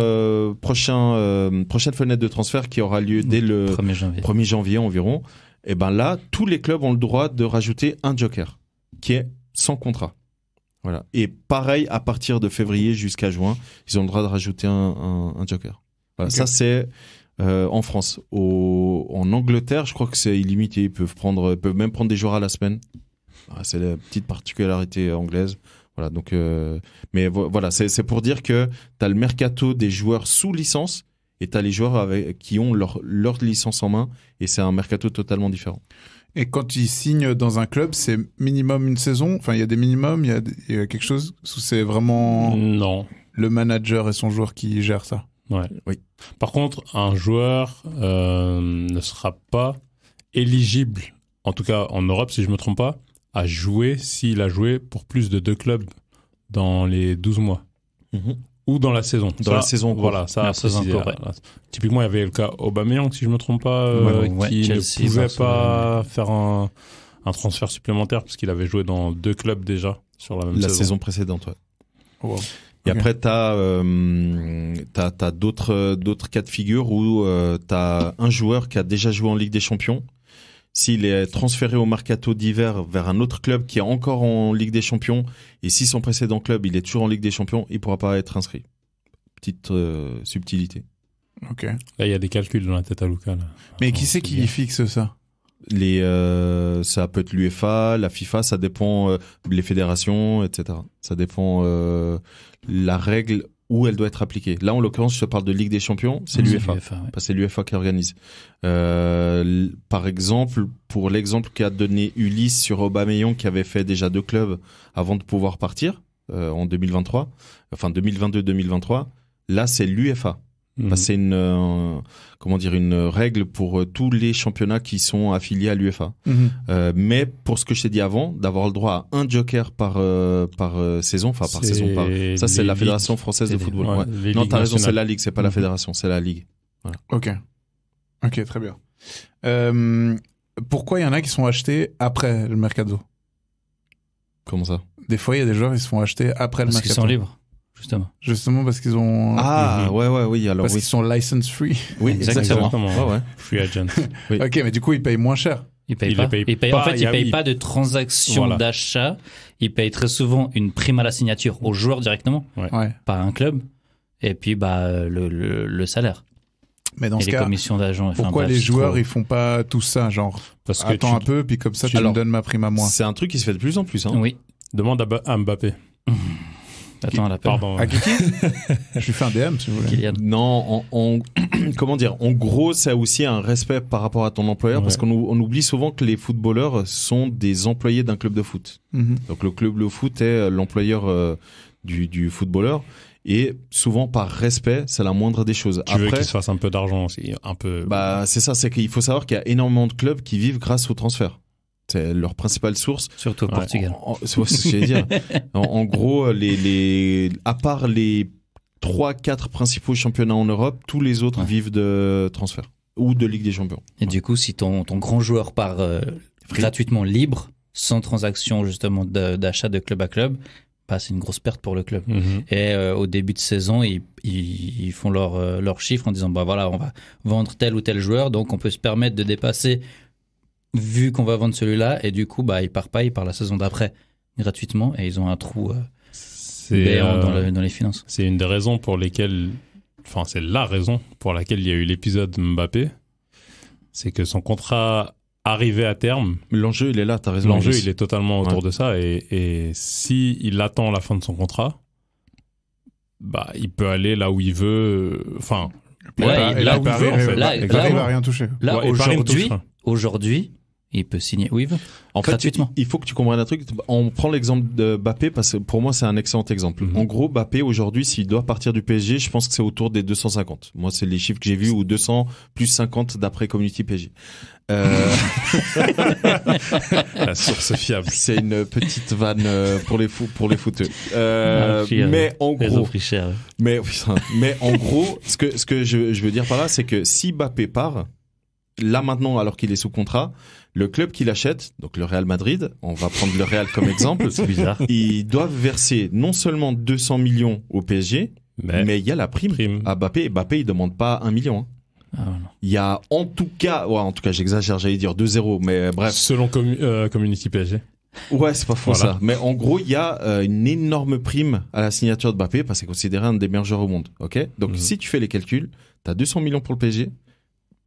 Speaker 2: fenêtre de transfert qui aura lieu dès le
Speaker 4: 1er janvier.
Speaker 2: 1er janvier environ, et ben là tous les clubs ont le droit de rajouter un joker qui est sans contrat. Voilà. Et pareil à partir de février jusqu'à juin, ils ont le droit de rajouter un joker. Voilà.
Speaker 5: Ok.
Speaker 2: Ça c'est en France. En Angleterre, je crois que c'est illimité. Ils peuvent même prendre des joueurs à la semaine. C'est la petite particularité anglaise. Voilà, donc, mais voilà, c'est pour dire que t'as le mercato des joueurs sous licence et t'as les joueurs qui ont leur licence en main, et c'est un mercato totalement différent.
Speaker 5: Et quand ils signent dans un club, c'est minimum une saison. Enfin, il y a des minimums, il y a quelque chose où c'est vraiment
Speaker 3: Non.
Speaker 5: le manager et son joueur qui gèrent ça.
Speaker 3: Ouais.
Speaker 2: Oui.
Speaker 3: Par contre, un joueur ne sera pas éligible, en tout cas en Europe, si je me trompe pas, à jouer s'il a joué pour plus de 2 clubs dans les 12 mois. Ou dans la saison.
Speaker 2: La saison en cours.
Speaker 3: Voilà, ça a précisé.
Speaker 4: ouais.
Speaker 3: Typiquement, il y avait le cas Aubameyang, si je me trompe pas, qui
Speaker 4: Chelsea,
Speaker 3: ne pouvait
Speaker 4: Barcelone.
Speaker 3: pas faire un transfert supplémentaire parce qu'il avait joué dans 2 clubs déjà sur la même
Speaker 2: La
Speaker 3: saison.
Speaker 2: saison précédente, ouais.
Speaker 5: Wow.
Speaker 2: Et
Speaker 5: Ok.
Speaker 2: après, t'as d'autres cas de figure où t'as un joueur qui a déjà joué en Ligue des Champions. S'il est transféré au mercato d'hiver vers un autre club qui est encore en Ligue des Champions, et si son précédent club il est toujours en Ligue des Champions, il pourra pas être inscrit. Petite subtilité.
Speaker 5: Ok.
Speaker 3: Là, il y a des calculs dans la tête à Luca. Là.
Speaker 5: Mais qui c'est qui fixe ça?
Speaker 2: Ça peut être l'UEFA, la FIFA, ça dépend les fédérations, etc. Ça dépend la règle où elle doit être appliquée. Là, en l'occurrence, je te parle de Ligue des Champions, c'est l'UEFA.
Speaker 4: ouais.
Speaker 2: Parce que c'est l'UEFA qui organise. Par exemple, pour l'exemple qu'a donné Ulysse sur Aubameyang, qui avait fait déjà 2 clubs avant de pouvoir partir en 2023, enfin 2022-2023, là, c'est l'UEFA.
Speaker 3: Mhm.
Speaker 2: Parce que c'est une règle pour tous les championnats qui sont affiliés à l'UEFA. Mais pour ce que je t'ai dit avant, d'avoir le droit à un joker par saison, enfin par saison, ça c'est la Fédération française de football. Ouais. Non, t'as raison, c'est la Ligue, c'est pas la Fédération, c'est la Ligue.
Speaker 5: Ok. Ok, très bien. Pourquoi il y en a qui sont achetés après le mercato?
Speaker 2: Comment ça?
Speaker 5: Des fois, il y a des joueurs qui se font acheter après le
Speaker 4: Parce qu'ils
Speaker 5: mercato.
Speaker 4: sont libres, justement.
Speaker 5: Justement parce qu'ils ont...
Speaker 2: Ah, oui, alors
Speaker 5: parce
Speaker 2: oui.
Speaker 5: qu'ils sont license free.
Speaker 2: Oui,
Speaker 4: Exactement.
Speaker 2: exactement. Ouais.
Speaker 3: Free agent.
Speaker 2: Oui.
Speaker 5: Ok, mais du coup, ils payent moins cher.
Speaker 4: Ils payent
Speaker 3: Ils
Speaker 4: pas.
Speaker 3: les payent
Speaker 4: Ils payent,
Speaker 3: pas,
Speaker 4: en fait,
Speaker 3: il y
Speaker 4: ils
Speaker 3: a-
Speaker 4: payent
Speaker 3: il-
Speaker 4: pas de transaction
Speaker 3: Voilà.
Speaker 4: d'achat. Ils payent très souvent une prime à la signature au joueur directement,
Speaker 5: Ouais.
Speaker 4: pas à un club. Et puis, le salaire.
Speaker 5: Mais dans
Speaker 4: Et
Speaker 5: ce
Speaker 4: les
Speaker 5: cas,
Speaker 4: commissions d'agents. Enfin,
Speaker 5: pourquoi
Speaker 4: bref,
Speaker 5: les
Speaker 4: c'est
Speaker 5: joueurs,
Speaker 4: trop-
Speaker 5: ils font pas tout ça, genre,
Speaker 3: Parce que
Speaker 5: attends un peu, puis comme ça, tu me
Speaker 2: Alors,
Speaker 5: donnes ma prime à moi.
Speaker 2: C'est un truc qui se fait de plus en plus. Hein.
Speaker 4: Oui.
Speaker 3: demande à Mbappé.
Speaker 4: Attends, à la peur.
Speaker 3: Pardon.
Speaker 5: À Kiki Je lui fais un DM, si vous voulez.
Speaker 4: Kylian.
Speaker 2: Non, comment dire, en gros, c'est aussi un respect par rapport à ton employeur, parce
Speaker 3: Ouais.
Speaker 2: qu'on oublie souvent que les footballeurs sont des employés d'un club de foot. Donc le club de foot est l'employeur du footballeur, et souvent par respect, c'est la moindre des choses.
Speaker 3: Tu veux
Speaker 2: Après,
Speaker 3: qu'il se fasse un peu d'argent aussi, un peu.
Speaker 2: bah c'est ça, c'est qu'il faut savoir qu'il y a énormément de clubs qui vivent grâce au transfert. C'est leur principale source.
Speaker 4: Surtout au
Speaker 3: Ouais.
Speaker 4: Portugal.
Speaker 2: C'est ce que j'allais dire. En gros, à part les 3-4 principaux championnats en Europe, tous les autres
Speaker 4: Ouais.
Speaker 2: vivent de transfert ou de Ligue des Champions.
Speaker 4: Et du coup, si ton grand joueur part gratuitement libre, sans transaction justement d'achat de club à club, bah, c'est une grosse perte pour le club.
Speaker 3: Mhm.
Speaker 4: Et au début de saison, ils font leurs chiffres en disant bah voilà, on va vendre tel ou tel joueur, donc on peut se permettre de dépasser vu qu'on va vendre celui-là, et du coup bah il part pas, il part la saison d'après gratuitement, et ils ont un trou
Speaker 3: C'est
Speaker 4: béant dans les finances.
Speaker 3: c'est une des raisons pour lesquelles, enfin c'est la raison pour laquelle il y a eu l'épisode Mbappé, c'est que son contrat arrivait à terme.
Speaker 2: L'enjeu, il est là, t'as raison.
Speaker 3: L'enjeu,
Speaker 2: Maurice.
Speaker 3: il est totalement autour
Speaker 2: Ouais.
Speaker 3: de ça, et si il attend la fin de son contrat, bah il peut aller là où il veut. Enfin,
Speaker 4: Là,
Speaker 5: Et là où il veut,
Speaker 3: en fait.
Speaker 4: là,
Speaker 5: il
Speaker 3: Exactement.
Speaker 5: arrive à rien toucher.
Speaker 4: Là,
Speaker 3: Ouais, et Paris ne touche rien.
Speaker 4: aujourd'hui, il peut signer où il veut.
Speaker 2: En fait,
Speaker 4: gratuitement.
Speaker 2: il faut que tu comprennes un truc. On prend l'exemple de Mbappé parce que pour moi, c'est un excellent exemple.
Speaker 3: Mhm.
Speaker 2: En gros, Mbappé, aujourd'hui, s'il doit partir du PSG, je pense que c'est autour des 250. Moi, c'est les chiffres que j'ai vus, ou 200 plus 50 d'après Community PSG.
Speaker 3: La source fiable.
Speaker 2: C'est une petite vanne pour les footeux.
Speaker 4: Mais
Speaker 2: en
Speaker 4: Ils ont
Speaker 2: gros,
Speaker 4: pris cher.
Speaker 2: mais en gros, ce que je veux dire par là, c'est que si Mbappé part, là maintenant, alors qu'il est sous contrat, le club qui l'achète, donc le Real Madrid, on va prendre le Real comme exemple,
Speaker 4: C'est bizarre.
Speaker 2: ils doivent verser non seulement 200 millions au PSG, mais il y a la prime à Mbappé. Et Mbappé, il demande pas 1 million. Hein.
Speaker 4: Ah, non.
Speaker 2: Il y a en tout cas j'exagère, j'allais dire 2-0, mais bref.
Speaker 3: Selon Community PSG.
Speaker 2: Ouais, c'est pas faux
Speaker 3: Voilà.
Speaker 2: ça. Mais en gros, il y a une énorme prime à la signature de Mbappé parce qu'il est considéré un des meilleurs joueurs au monde. Ok. Donc si tu fais les calculs, t'as 200 millions pour le PSG,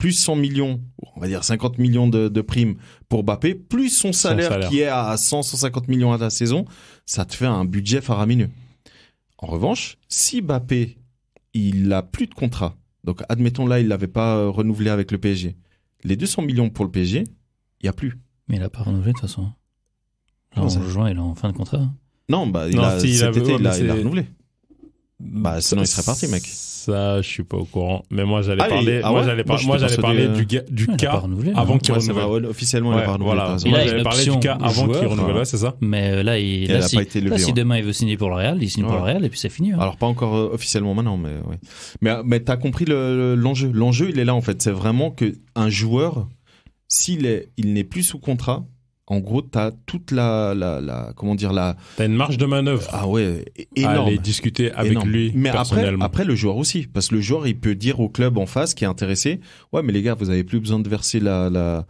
Speaker 2: plus 100 millions, on va dire 50 millions de primes pour Mbappé, plus son salaire qui est à 100-150 millions à la saison, ça te fait un budget faramineux. En revanche, si Mbappé, il a plus de contrat, donc admettons là, il l'avait pas renouvelé avec le PSG, les 200 millions pour le PSG, il y a plus.
Speaker 4: Mais il a pas renouvelé de toute façon. En juin, il est en fin de contrat.
Speaker 2: Non, bah cet été, il a renouvelé. Bah sinon il serait parti, mec.
Speaker 3: Ça, je suis pas au courant. Mais moi, j'allais parler du cas avant qu'il renouvelle.
Speaker 2: Officiellement, il a pas renouvelé.
Speaker 3: Voilà. Moi, j'allais parler du cas avant qu'il renouvelle, c'est ça?
Speaker 4: Mais là, si demain il veut signer pour le Real, il signe pour le Real et puis c'est fini.
Speaker 2: Alors pas encore officiellement maintenant, mais ouais. Mais t'as compris l'enjeu. L'enjeu, il est là en fait. C'est vraiment que un joueur, il n'est plus sous contrat. En gros, t'as toute t'as
Speaker 3: une marge de manœuvre.
Speaker 2: Ah ouais, énorme.
Speaker 3: Aller discuter avec lui
Speaker 2: mais
Speaker 3: personnellement.
Speaker 2: après le joueur aussi, parce que le joueur il peut dire au club en face qui est intéressé, ouais mais les gars, vous avez plus besoin de verser la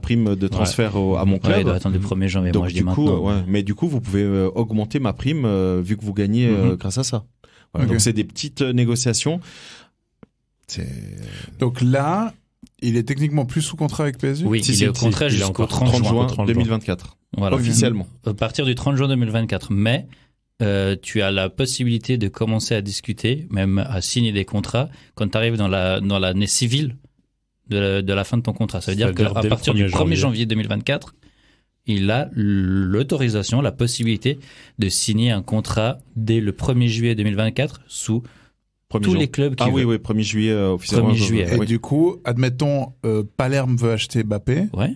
Speaker 2: prime de transfert à mon club.
Speaker 4: Ouais, il doit attendre le 1er janvier.
Speaker 2: Donc
Speaker 4: moi je
Speaker 2: du
Speaker 4: dis
Speaker 2: coup,
Speaker 4: maintenant.
Speaker 2: mais du coup vous pouvez augmenter ma prime vu que vous gagnez grâce à ça. Voilà, donc c'est des petites négociations.
Speaker 5: Donc là. Il est techniquement plus sous contrat avec PSG?
Speaker 4: Oui, il est au contrat jusqu'au 30 juin
Speaker 2: 2024.
Speaker 4: Voilà.
Speaker 2: Officiellement.
Speaker 4: À partir du 30 juin 2024. Mais tu as la possibilité de commencer à discuter, même à signer des contrats, quand tu arrives dans l'année civile de la fin de ton contrat. Ça veut dire qu'à partir du 1er janvier 2024, il a l'autorisation, la possibilité de signer un contrat dès le 1er juillet 2024 sous tous les clubs qui
Speaker 2: oui, 1er juillet officiellement.
Speaker 4: 1er juillet.
Speaker 5: Et du coup, admettons, Palerme veut acheter Mbappé.
Speaker 4: Ouais.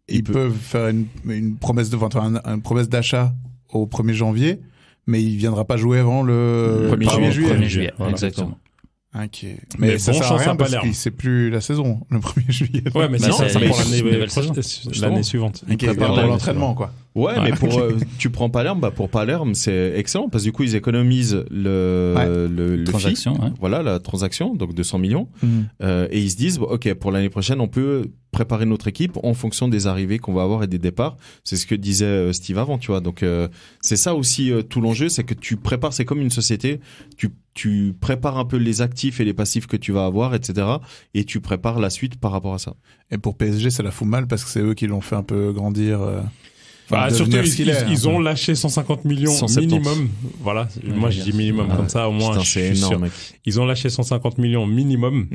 Speaker 5: Ils peuvent faire une promesse une promesse d'achat au 1er janvier, mais il viendra pas jouer avant le 1er juillet.
Speaker 4: 1er juillet, voilà, exactement.
Speaker 5: Okay. Mais ça sert à rien parce que c'est plus la saison, le 1er juillet.
Speaker 3: Ouais, mais c'est pour l'année suivante.
Speaker 5: Ils préparent l'entraînement, quoi.
Speaker 2: Ouais, mais tu prends Palerme, pour Palerme, c'est excellent parce que du coup, ils économisent le
Speaker 4: transaction,
Speaker 2: fee, voilà, la transaction, donc 200 millions, et ils se disent, ok, pour l'année prochaine, on peut préparer notre équipe en fonction des arrivées qu'on va avoir et des départs. C'est ce que disait Steve avant, tu vois. Donc, c'est ça aussi tout l'enjeu, c'est que tu prépares, c'est comme une société, tu prépares un peu les actifs et les passifs que tu vas avoir, etc. Et tu prépares la suite par rapport à ça.
Speaker 5: Et pour PSG, ça la fout mal parce que c'est eux qui l'ont fait un peu grandir.
Speaker 3: Surtout, ils ont lâché 150 millions
Speaker 2: 170.
Speaker 3: minimum. Voilà. Moi, je dis minimum comme ça, au moins.
Speaker 2: Putain, c'est énorme, mec.
Speaker 3: Ils ont lâché 150 millions minimum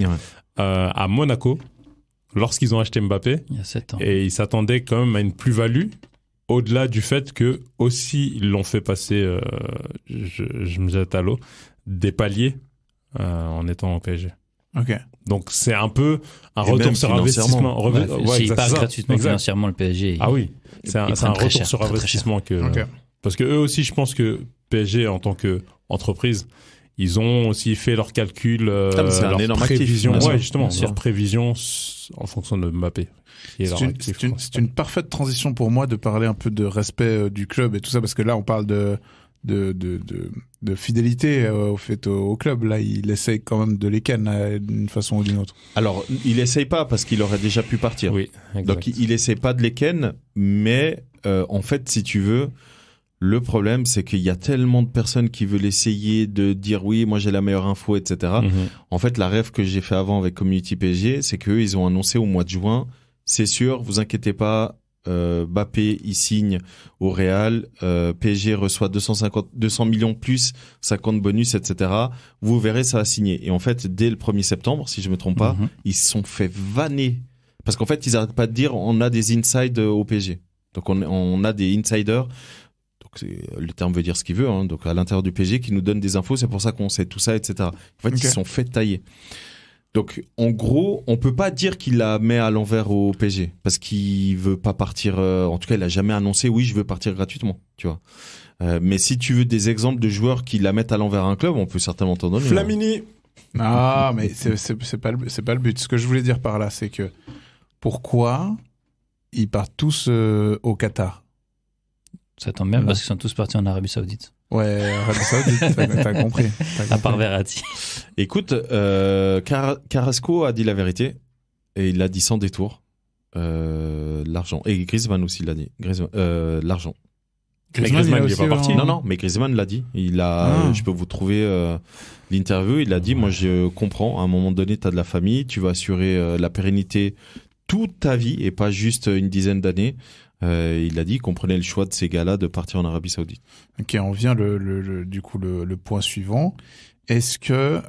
Speaker 3: à Monaco lorsqu'ils ont acheté Mbappé.
Speaker 4: Il y a 7 ans.
Speaker 3: Et ils s'attendaient quand même à une plus-value. Au-delà du fait que aussi ils l'ont fait passer, je me jette à l'eau, des paliers en étant au PSG.
Speaker 5: Ok.
Speaker 3: Donc c'est un peu un retour sur investissement.
Speaker 4: S'ils partent gratuitement financièrement le PSG.
Speaker 3: Ah oui, c'est un retour sur investissement parce que eux aussi, je pense que PSG en tant que entreprise, ils ont aussi fait leurs calculs, leurs prévisions, leurs prévisions en fonction de Mbappé.
Speaker 5: C'est une parfaite transition pour moi de parler un peu de respect du club et tout ça parce que là on parle de fidélité au club. Là, il essaye quand même de les ken d'une façon ou d'une autre.
Speaker 2: Alors, il essaye pas parce qu'il aurait déjà pu partir.
Speaker 3: Oui, exact.
Speaker 2: Donc, il essaye pas de les ken, mais en fait, si tu veux, le problème, c'est qu'il y a tellement de personnes qui veulent essayer de dire oui, moi j'ai la meilleure info, etc. En fait, la rêve que j'ai fait avant avec Community PSG, c'est qu'eux, ils ont annoncé au mois de juin, c'est sûr, vous inquiétez pas, Mbappé il signe au Real, PSG reçoit 200 millions plus 50 bonus, etc. Vous verrez, ça va signer. Et en fait, dès le 1er septembre, si je me trompe pas, ils se sont fait vanner parce qu'en fait, ils arrêtent pas de dire on a des inside au PSG. Donc on a des insiders. Donc le terme veut dire ce qu'il veut. Hein. Donc à l'intérieur du PSG qui nous donnent des infos, c'est pour ça qu'on sait tout ça, etc. En fait, ils se sont fait tailler. Donc, en gros, on peut pas dire qu'il la met à l'envers au PSG parce qu'il veut pas partir. En tout cas, il a jamais annoncé oui, je veux partir gratuitement. Tu vois. Mais si tu veux des exemples de joueurs qui la mettent à l'envers à un club, on peut certainement t'en donner.
Speaker 3: Flamini.
Speaker 5: Ah, mais c'est pas le but. Ce que je voulais dire par là, c'est que pourquoi ils partent tous au Qatar?
Speaker 4: Ça tombe bien parce qu'ils sont tous partis en Arabie Saoudite.
Speaker 5: Ouais, Arabie Saoudite, t'as compris.
Speaker 4: À part Verratti.
Speaker 2: Écoute, Carrasco a dit la vérité et il l'a dit sans détour. L'argent. Et Griezmann aussi l'a dit. L'argent.
Speaker 3: Griezmann, il est pas parti.
Speaker 2: Non, mais Griezmann l'a dit. Je peux vous trouver l'interview. Il a dit, moi, je comprends. À un moment donné, t'as de la famille, tu vas assurer la pérennité toute ta vie et pas juste une dizaine d'années. Il a dit, comprenez le choix de ces gars-là de partir en Arabie Saoudite.
Speaker 5: Ok, on vient le point suivant. Est-ce que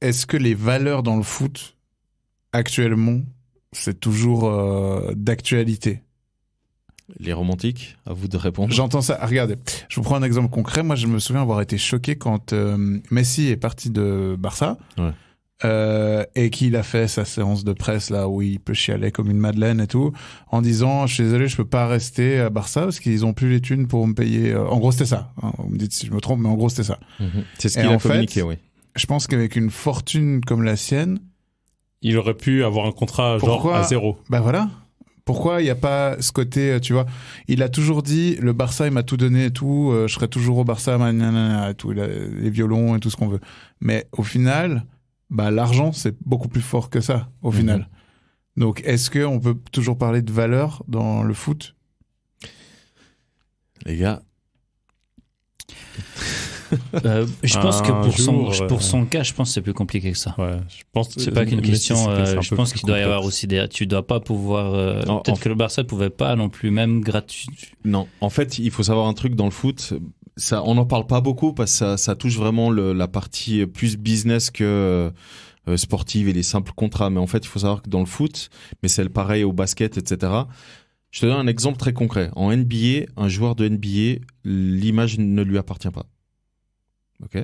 Speaker 5: est-ce que les valeurs dans le foot actuellement, c'est toujours d'actualité?
Speaker 2: Les romantiques, à vous de répondre.
Speaker 5: J'entends ça. Regardez, je vous prends un exemple concret. Moi, je me souviens avoir été choqué quand Messi est parti de Barça.
Speaker 2: Ouais.
Speaker 5: Et qu'il a fait sa séance de presse là où il peut chialer comme une madeleine et tout, en disant je suis désolé, je peux pas rester à Barça parce qu'ils ont plus les thunes pour me payer. En gros c'était ça, hein. Vous me dites si je me trompe, mais en gros c'était ça.
Speaker 2: C'est ce qu'il a communiqué, oui.
Speaker 5: Je pense qu'avec une fortune comme la sienne,
Speaker 3: il aurait pu avoir un contrat genre à 0.
Speaker 5: Bah voilà. Pourquoi il y a pas ce côté, tu vois, il a toujours dit le Barça il m'a tout donné et tout, je serai toujours au Barça, et tout, les violons et tout ce qu'on veut. Mais au final, bah l'argent c'est beaucoup plus fort que ça au final. Donc est-ce que on peut toujours parler de valeur dans le foot?
Speaker 2: Les gars,
Speaker 4: je pense que pour son cas, je pense que c'est plus compliqué que ça.
Speaker 3: Ouais, je pense.
Speaker 4: C'est pas qu'une question. Je pense qu'il doit y avoir
Speaker 3: complexe.
Speaker 4: aussi tu dois pas pouvoir. Peut-être que le Barça pouvait pas non plus, même gratuit.
Speaker 2: non. En fait, il faut savoir un truc dans le foot. Ça, on n'en parle pas beaucoup parce que ça touche vraiment la partie plus business que sportive et les simples contrats. Mais en fait, il faut savoir que dans le foot, mais c'est pareil au basket, etc. Je te donne un exemple très concret. En NBA, un joueur de NBA, l'image ne lui appartient pas. Ok.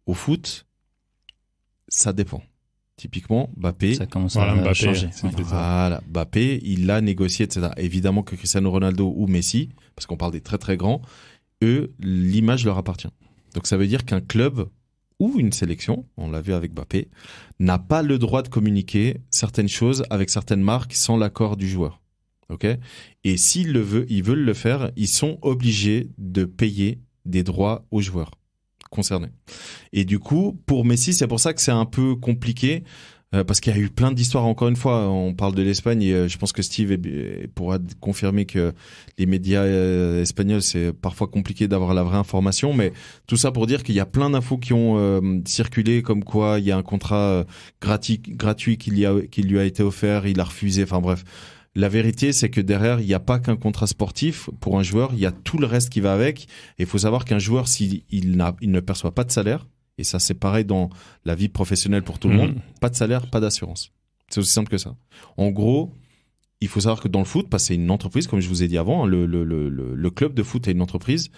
Speaker 2: Au foot, ça dépend. Typiquement, Mbappé.
Speaker 4: Ça commence
Speaker 3: Voilà,
Speaker 4: à
Speaker 3: Mbappé,
Speaker 4: changer.
Speaker 3: c'est ça.
Speaker 2: Voilà, Mbappé, il l'a négocié, etc. Évidemment que Cristiano Ronaldo ou Messi, parce qu'on parle des très très grands, eux, l'image leur appartient. Donc ça veut dire qu'un club ou une sélection, on l'a vu avec Mbappé, n'a pas le droit de communiquer certaines choses avec certaines marques sans l'accord du joueur. Ok ? Et ils veulent le faire, ils sont obligés de payer des droits aux joueurs concernés. Et du coup, pour Messi, c'est pour ça que c'est un peu compliqué, parce qu'il y a eu plein d'histoires. Encore une fois, on parle de l'Espagne et je pense que Steve pourra confirmer que les médias espagnols, c'est parfois compliqué d'avoir la vraie information, mais tout ça pour dire qu'il y a plein d'infos qui ont circulé, comme quoi il y a un contrat gratuit qui lui a été offert, il a refusé, enfin bref. La vérité, c'est que derrière, il n'y a pas qu'un contrat sportif pour un joueur, il y a tout le reste qui va avec. Et il faut savoir qu'un joueur, s'il ne perçoit pas de salaire, et ça c'est pareil dans la vie professionnelle pour tout le monde, pas de salaire, pas d'assurance. C'est aussi simple que ça. En gros, il faut savoir que dans le foot, parce que c'est une entreprise, comme je vous ai dit avant, le club de foot est une entreprise.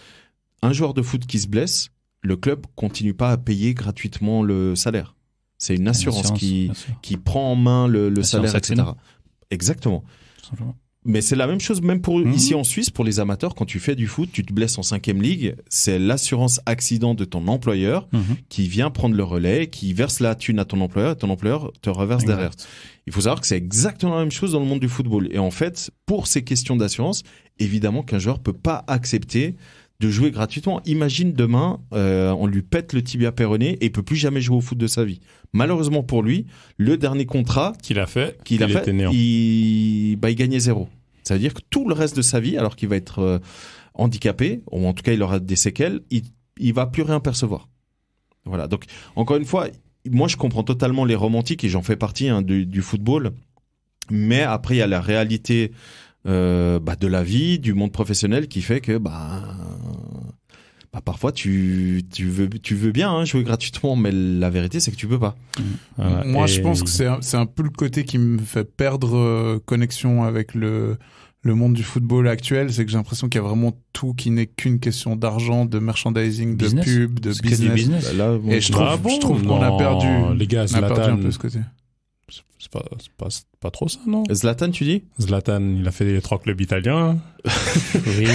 Speaker 2: Un joueur de foot qui se blesse, le club continue pas à payer gratuitement le salaire. C'est une assurance qui prend en main le salaire, etc. Exactement. Mais c'est la même chose même pour ici en Suisse, pour les amateurs. Quand tu fais du foot, tu te blesses en 5e ligue, c'est l'assurance accident de ton employeur qui vient prendre le relais, qui verse la thune à ton employeur et ton employeur te reverse derrière. Il faut savoir que c'est exactement la même chose dans le monde du football. Et en fait, pour ces questions d'assurance, évidemment qu'un joueur peut pas accepter de jouer gratuitement. Imagine demain, on lui pète le tibia péroné et il peut plus jamais jouer au foot de sa vie. Malheureusement pour lui, le dernier contrat
Speaker 3: qu'il a fait,
Speaker 2: il gagnait 0. Ça veut dire que tout le reste de sa vie, alors qu'il va être handicapé, ou en tout cas il aura des séquelles, il va plus rien percevoir. Voilà. Donc encore une fois, moi je comprends totalement les romantiques et j'en fais partie du football, mais après il y a la réalité de la vie, du monde professionnel qui fait que parfois tu veux bien jouer gratuitement, mais la vérité c'est que tu peux pas.
Speaker 5: Moi je pense que c'est un peu le côté qui me fait perdre connexion avec le monde du football actuel, c'est que j'ai l'impression qu'il y a vraiment tout qui n'est qu'une question d'argent, de merchandising,
Speaker 4: business.
Speaker 5: De pub, de business.
Speaker 4: Du business.
Speaker 2: Là,
Speaker 5: et je trouve qu'on a perdu,
Speaker 3: les gars,
Speaker 5: on a perdu
Speaker 3: Zlatan,
Speaker 5: un peu ce côté.
Speaker 3: c'est pas trop ça, non?
Speaker 2: Zlatan, tu dis?
Speaker 3: Zlatan, il a fait les 3 clubs italiens.
Speaker 4: Oui,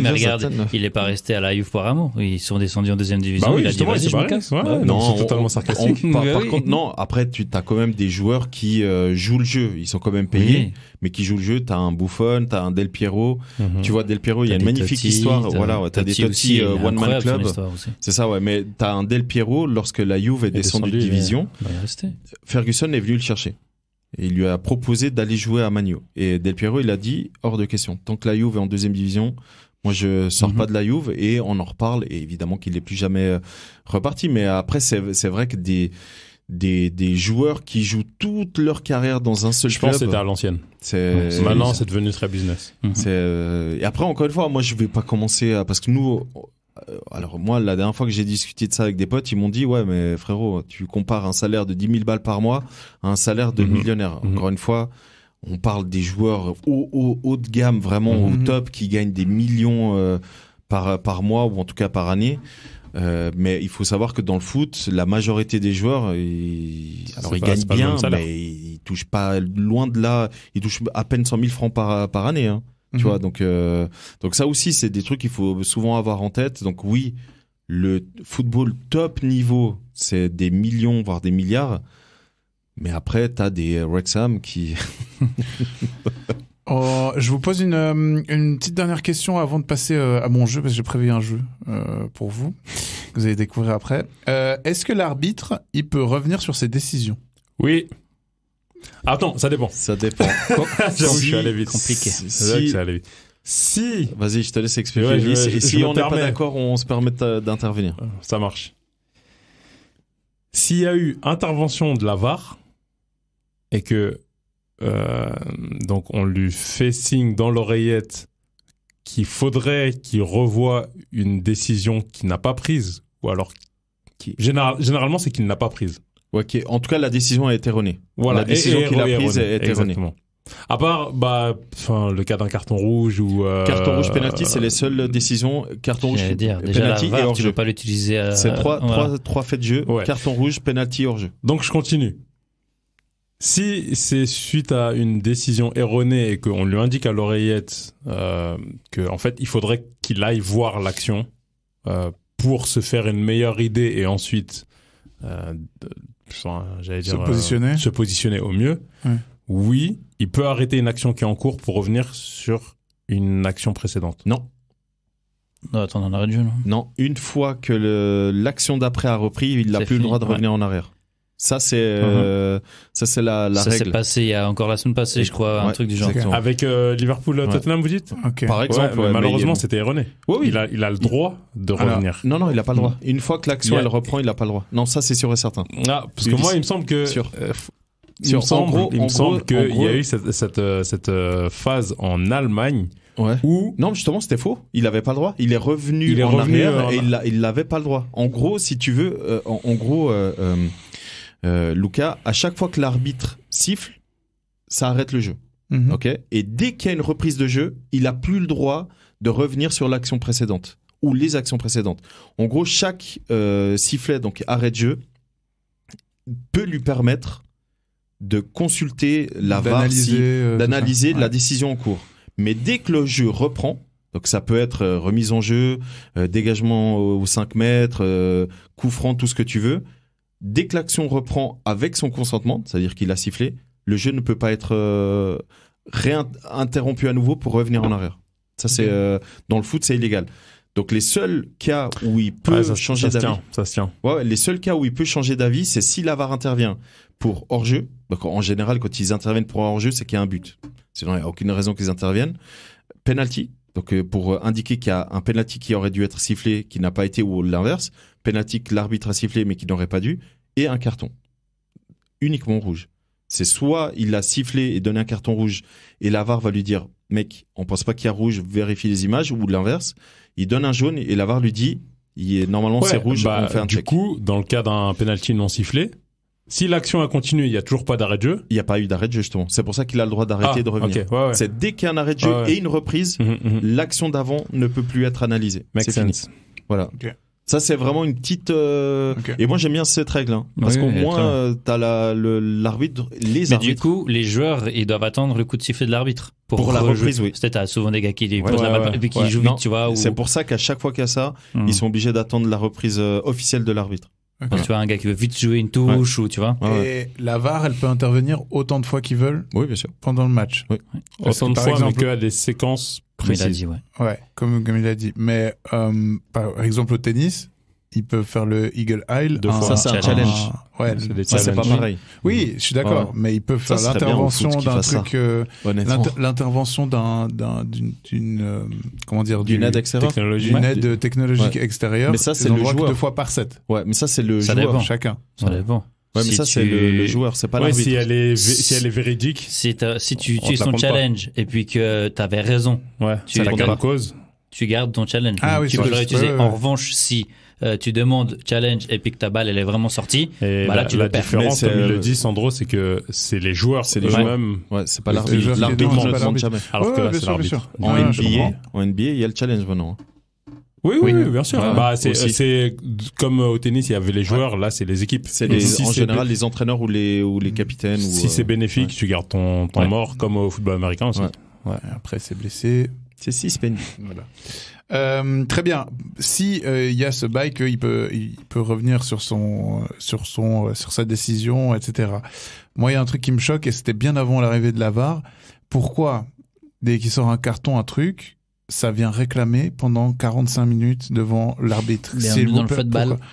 Speaker 4: mais regarde,
Speaker 2: Zlatan.
Speaker 4: il est pas resté à la Juve pour amour. Ils sont descendus en 2e division.
Speaker 3: Bah oui,
Speaker 4: il a dit
Speaker 3: justement,
Speaker 4: vas-y,
Speaker 3: c'est
Speaker 4: je me
Speaker 3: pareil.
Speaker 4: casse.
Speaker 3: Ouais,
Speaker 4: Ouais.
Speaker 3: non, c'est totalement sarcastique.
Speaker 2: Par contre, non. Après, tu as quand même des joueurs qui jouent le jeu. Ils sont quand même payés, mais qui jouent le jeu. T'as un Buffon, t'as un Del Piero. Tu vois, Del Piero, il y a une magnifique histoire. Voilà, t'as des Totti One Man Club. C'est ça, ouais. Mais t'as un Del Piero lorsque la Juve est descendue de division.
Speaker 4: Il est resté.
Speaker 2: Ferguson est venu le chercher. Et il lui a proposé d'aller jouer à Man U. Et Del Piero, il a dit hors de question. Tant que la Juve est en deuxième division, moi je sors pas de la Juve et on en reparle. Et évidemment qu'il n'est plus jamais reparti. Mais après, c'est vrai que des joueurs qui jouent toute leur carrière dans un seul
Speaker 3: Je
Speaker 2: club.
Speaker 3: pense que c'était à l'ancienne. Maintenant, c'est devenu très business.
Speaker 2: Et après, encore une fois, moi je vais pas commencer parce que nous. Alors moi, la dernière fois que j'ai discuté de ça avec des potes, ils m'ont dit ouais mais frérot, tu compares un salaire de 10 000 balles par mois à un salaire de millionnaire. Encore une fois, on parle des joueurs haut de gamme, vraiment au top, qui gagnent des millions par mois ou en tout cas par année. Mais il faut savoir que dans le foot, la majorité des joueurs, ils gagnent bien, mais ils touchent pas loin de là. Ils touchent à peine 100 000 francs par année. Hein. Tu vois, donc ça aussi, c'est des trucs qu'il faut souvent avoir en tête. Donc oui, le football top niveau, c'est des millions, voire des milliards. Mais après, t'as des Wrexham qui...
Speaker 5: Je vous pose une petite dernière question avant de passer à mon jeu, parce que j'ai prévu un jeu pour vous, que vous allez découvrir après. Est-ce que l'arbitre, il peut revenir sur ses décisions?
Speaker 3: Oui. Attends, ça dépend.
Speaker 2: Ça dépend.
Speaker 3: J'avoue, je suis allé vite.
Speaker 4: Compliqué.
Speaker 3: C'est vrai que c'est allé vite. Si.
Speaker 2: Vas-y, je te laisse expliquer.
Speaker 3: Ouais,
Speaker 2: et si on n'est pas
Speaker 3: permets.
Speaker 2: d'accord, on se permet d'intervenir.
Speaker 3: Ça marche. S'il y a eu intervention de la VAR et que donc on lui fait signe dans l'oreillette qu'il faudrait qu'il revoie une décision qu'il n'a pas prise, ou alors généralement c'est qu'il n'a pas prise.
Speaker 2: Ok. En tout cas, la décision est erronée.
Speaker 3: Voilà.
Speaker 2: La décision qu'il a prise est erronée.
Speaker 3: Exactement. À part, le cas d'un carton rouge ou
Speaker 2: carton rouge, penalty, c'est les seules décisions. Carton rouge,
Speaker 4: Déjà la
Speaker 2: penalty et
Speaker 4: VAR, tu
Speaker 2: hors-jeu.
Speaker 4: peux pas l'utiliser.
Speaker 2: C'est trois faits de jeu.
Speaker 3: Ouais.
Speaker 2: Carton rouge, penalty, hors-jeu.
Speaker 3: Donc je continue. Si c'est suite à une décision erronée et qu'on lui indique à l'oreillette que en fait il faudrait qu'il aille voir l'action pour se faire une meilleure idée et ensuite se positionner au mieux. Oui, il peut arrêter une action qui est en cours pour revenir sur une action précédente.
Speaker 2: Non.
Speaker 4: Non, attends, on arrête de jeu, non?
Speaker 2: Non, une fois que l'action d'après a repris, il n'a plus le droit de revenir en arrière. Ça c'est la
Speaker 4: ça
Speaker 2: règle.
Speaker 4: s'est passé il y a encore la semaine passée, je crois, un truc du genre.
Speaker 2: exactement.
Speaker 3: Avec Liverpool-Tottenham, vous dites?
Speaker 5: Ok.
Speaker 2: Par exemple,
Speaker 3: mais malheureusement c'était erroné.
Speaker 2: Oui.
Speaker 3: Il a le droit de revenir.
Speaker 2: Non, il n'a pas le droit. Une fois que l'action
Speaker 3: Il y a-
Speaker 2: elle reprend, il n'a pas le droit. Non, ça c'est sûr et certain.
Speaker 3: Ah, parce que moi il me semble que
Speaker 2: Sûr.
Speaker 3: il me semble qu'il
Speaker 2: en gros-
Speaker 3: y a eu cette phase en Allemagne
Speaker 2: Ouais.
Speaker 3: où
Speaker 2: Non, justement, c'était faux. Il avait pas le droit. Il est revenu en arrière et il l'avait pas le droit. En gros, si tu veux, Lucas, à chaque fois que l'arbitre siffle, ça arrête le jeu. Ok. Et dès qu'il y a une reprise de jeu, il a plus le droit de revenir sur l'action précédente ou les actions précédentes. En gros, chaque sifflet, donc arrêt de jeu, peut lui permettre de consulter la VAR, d'analyser la décision en cours. Mais dès que le jeu reprend, donc ça peut être remise en jeu, dégagement aux 5 mètres, coup franc, tout ce que tu veux, dès que l'action reprend avec son consentement, c'est-à-dire qu'il a sifflé, le jeu ne peut pas être interrompu à nouveau pour revenir en arrière. Ça c'est dans le foot, c'est illégal. Donc les seuls cas où il peut changer d'avis,
Speaker 3: ça se tient.
Speaker 2: Ouais, les seuls cas où il peut changer d'avis, c'est si la VAR intervient pour hors-jeu. Donc en général, quand ils interviennent pour hors-jeu, c'est qu'il y a un but. Sinon, il n'y a aucune raison qu'ils interviennent. Penalty, donc pour indiquer qu'il y a un penalty qui aurait dû être sifflé, qui n'a pas été, ou l'inverse. Penalty que l'arbitre a sifflé, mais qui n'aurait pas dû. Et un carton. Uniquement rouge. C'est soit il a sifflé et donné un carton rouge, et la VAR va lui dire, mec, on pense pas qu'il y a rouge, vérifie les images, ou l'inverse. Il donne un jaune, et la VAR lui dit, normalement c'est rouge, on fait un check.
Speaker 3: Du coup, dans le cas d'un penalty non sifflé, si l'action a continué, il n'y a toujours pas d'arrêt de jeu.
Speaker 2: Il n'y a pas eu d'arrêt de jeu, justement. C'est pour ça qu'il a le droit d'arrêter et de revenir.
Speaker 3: Okay, ouais.
Speaker 2: C'est dès qu'il y a un arrêt de jeu et une reprise, l'action d'avant ne peut plus être analysée.
Speaker 3: Make
Speaker 2: c'est
Speaker 3: sense.
Speaker 2: fini. Voilà.
Speaker 5: Okay.
Speaker 2: Ça, c'est vraiment une petite... Et moi, j'aime bien cette règle. Hein, parce
Speaker 4: Oui,
Speaker 2: qu'au moins, t'as l'arbitre, les arbitres...
Speaker 4: Mais du coup, les joueurs, ils doivent attendre le coup de sifflet de l'arbitre.
Speaker 2: Pour la reprise, oui.
Speaker 4: C'était souvent des gars qui posent la balle et puis qui jouent vite, tu vois.
Speaker 2: C'est pour ça qu'à chaque fois qu'il y a ça, ils sont obligés d'attendre la reprise officielle de l'arbitre.
Speaker 4: Okay. Tu vois, un gars qui veut vite jouer une touche ou tu vois.
Speaker 5: Et la VAR, elle peut intervenir autant de fois qu'ils veulent.
Speaker 2: Oui, bien sûr.
Speaker 5: Pendant le match.
Speaker 2: Oui.
Speaker 3: Autant de fois, mais qu'à des séquences précises.
Speaker 4: Comme il a dit,
Speaker 5: ouais, comme il a dit. Mais par exemple au tennis, ils peuvent faire le Eagle Eye.
Speaker 3: Deux fois.
Speaker 2: Ça, c'est un challenge.
Speaker 5: Ouais,
Speaker 3: C'est des
Speaker 2: Ça, c'est pas
Speaker 3: challenges.
Speaker 2: pareil.
Speaker 5: oui, je suis d'accord,
Speaker 2: Ouais.
Speaker 5: mais ils peuvent
Speaker 2: Ça
Speaker 5: faire
Speaker 2: serait bien au foot
Speaker 5: l'intervention
Speaker 2: qu'ils
Speaker 5: d'un
Speaker 2: fassent ça.
Speaker 5: truc,
Speaker 2: Honnêtement.
Speaker 5: l'intervention d'une comment dire,
Speaker 2: D'une aide extérieure.
Speaker 3: Technologie.
Speaker 5: d'une aide technologique extérieure.
Speaker 2: Mais ça, c'est
Speaker 5: ils ont
Speaker 2: le
Speaker 5: droit que
Speaker 2: joueur.
Speaker 5: 2 fois par set,
Speaker 2: Ouais, mais ça, c'est le
Speaker 4: Ça
Speaker 2: joueur.
Speaker 4: dépend.
Speaker 5: chacun.
Speaker 4: Ça
Speaker 2: Ouais.
Speaker 4: dépend.
Speaker 2: Ouais, mais
Speaker 4: Si
Speaker 2: ça, c'est
Speaker 4: tu-
Speaker 2: le joueur, c'est pas
Speaker 3: Ouais,
Speaker 2: l'arbitre.
Speaker 3: si elle est véridique,
Speaker 4: Si tu
Speaker 3: On
Speaker 4: utilises
Speaker 3: te la
Speaker 4: ton
Speaker 3: compte pas.
Speaker 4: challenge et puis que t'avais raison,
Speaker 3: ouais,
Speaker 4: Tu
Speaker 3: c'est la
Speaker 4: comptes
Speaker 3: gain
Speaker 4: pas.
Speaker 3: de cause.
Speaker 4: tu gardes ton challenge.
Speaker 5: Ah oui,
Speaker 4: tu
Speaker 5: c'est
Speaker 4: peux le
Speaker 5: vrai.
Speaker 4: réutiliser.
Speaker 5: Ouais, ouais.
Speaker 4: En revanche, si tu demandes challenge et puis que ta balle elle est vraiment sortie,
Speaker 3: Et
Speaker 4: bah là,
Speaker 3: la,
Speaker 4: tu
Speaker 3: la
Speaker 4: le perds.
Speaker 3: différence,
Speaker 2: Mais
Speaker 3: comme
Speaker 2: c'est-
Speaker 3: il le dit, Sandro, c'est que c'est les joueurs
Speaker 2: C'est les
Speaker 3: eux-mêmes.
Speaker 2: Ouais, c'est pas
Speaker 5: C'est
Speaker 2: l'arbitre.
Speaker 5: les joueurs qui
Speaker 2: L'arbitre
Speaker 5: demandent,
Speaker 2: ne
Speaker 5: pas
Speaker 2: demande
Speaker 5: l'arbitre.
Speaker 2: jamais.
Speaker 3: Alors que
Speaker 5: Ouais,
Speaker 3: là,
Speaker 5: bien
Speaker 3: c'est
Speaker 5: sûr, bien
Speaker 3: l'arbitre.
Speaker 5: sûr.
Speaker 2: En
Speaker 5: Ouais, je comprends.
Speaker 2: NBA, il y a le challenge maintenant.
Speaker 3: Oui,
Speaker 5: Oui.
Speaker 3: bien sûr.
Speaker 2: Ouais,
Speaker 3: Bah, c'est
Speaker 2: aussi.
Speaker 3: comme au tennis, il y avait les joueurs, là, c'est les équipes.
Speaker 2: C'est
Speaker 3: Donc, si
Speaker 2: en
Speaker 3: c'est
Speaker 2: général les entraîneurs ou les capitaines.
Speaker 3: Si c'est bénéfique, tu gardes ton temps
Speaker 2: Ouais.
Speaker 3: mort, comme au football américain aussi.
Speaker 2: Ouais.
Speaker 5: Après, c'est blessé.
Speaker 2: C'est 6 penny.
Speaker 5: Voilà. Très bien. Si il y a ce bail qu'il peut revenir sur sa décision, etc. Moi, il y a un truc qui me choque et c'était bien avant l'arrivée de la VAR. Pourquoi dès qu'il sort un carton, un truc, ça vient réclamer pendant 45 minutes devant l'arbitre?
Speaker 4: Bienvenue
Speaker 5: S'il vous
Speaker 4: dans le
Speaker 5: plaît,
Speaker 4: football.
Speaker 5: pourquoi?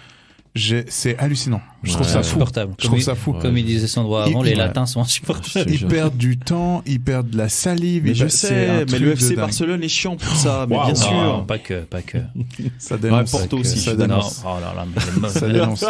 Speaker 5: C'est hallucinant. Je trouve
Speaker 2: Ouais.
Speaker 5: ça fou.
Speaker 4: Insupportable.
Speaker 5: Je trouve ça fou.
Speaker 4: Comme il disait Sandro avant,
Speaker 5: Il-
Speaker 4: les
Speaker 5: il-
Speaker 4: latins sont insupportables.
Speaker 5: Ils perdent du temps, ils perdent de la salive.
Speaker 2: Mais
Speaker 5: ils
Speaker 2: je
Speaker 5: perdent- c'est un
Speaker 2: sais, mais
Speaker 5: truc
Speaker 2: le
Speaker 5: de
Speaker 2: FC
Speaker 5: dingue.
Speaker 2: Barcelone est chiant pour ça, mais
Speaker 3: Waouh.
Speaker 2: bien
Speaker 4: Non,
Speaker 2: sûr.
Speaker 4: pas que.
Speaker 5: Ça dénonce.
Speaker 2: Ouais, Porto aussi,
Speaker 5: Ça
Speaker 2: je suis
Speaker 4: Non,
Speaker 5: dénonce.
Speaker 4: oh là là, mais il est mauvais.
Speaker 5: Ça dénonce.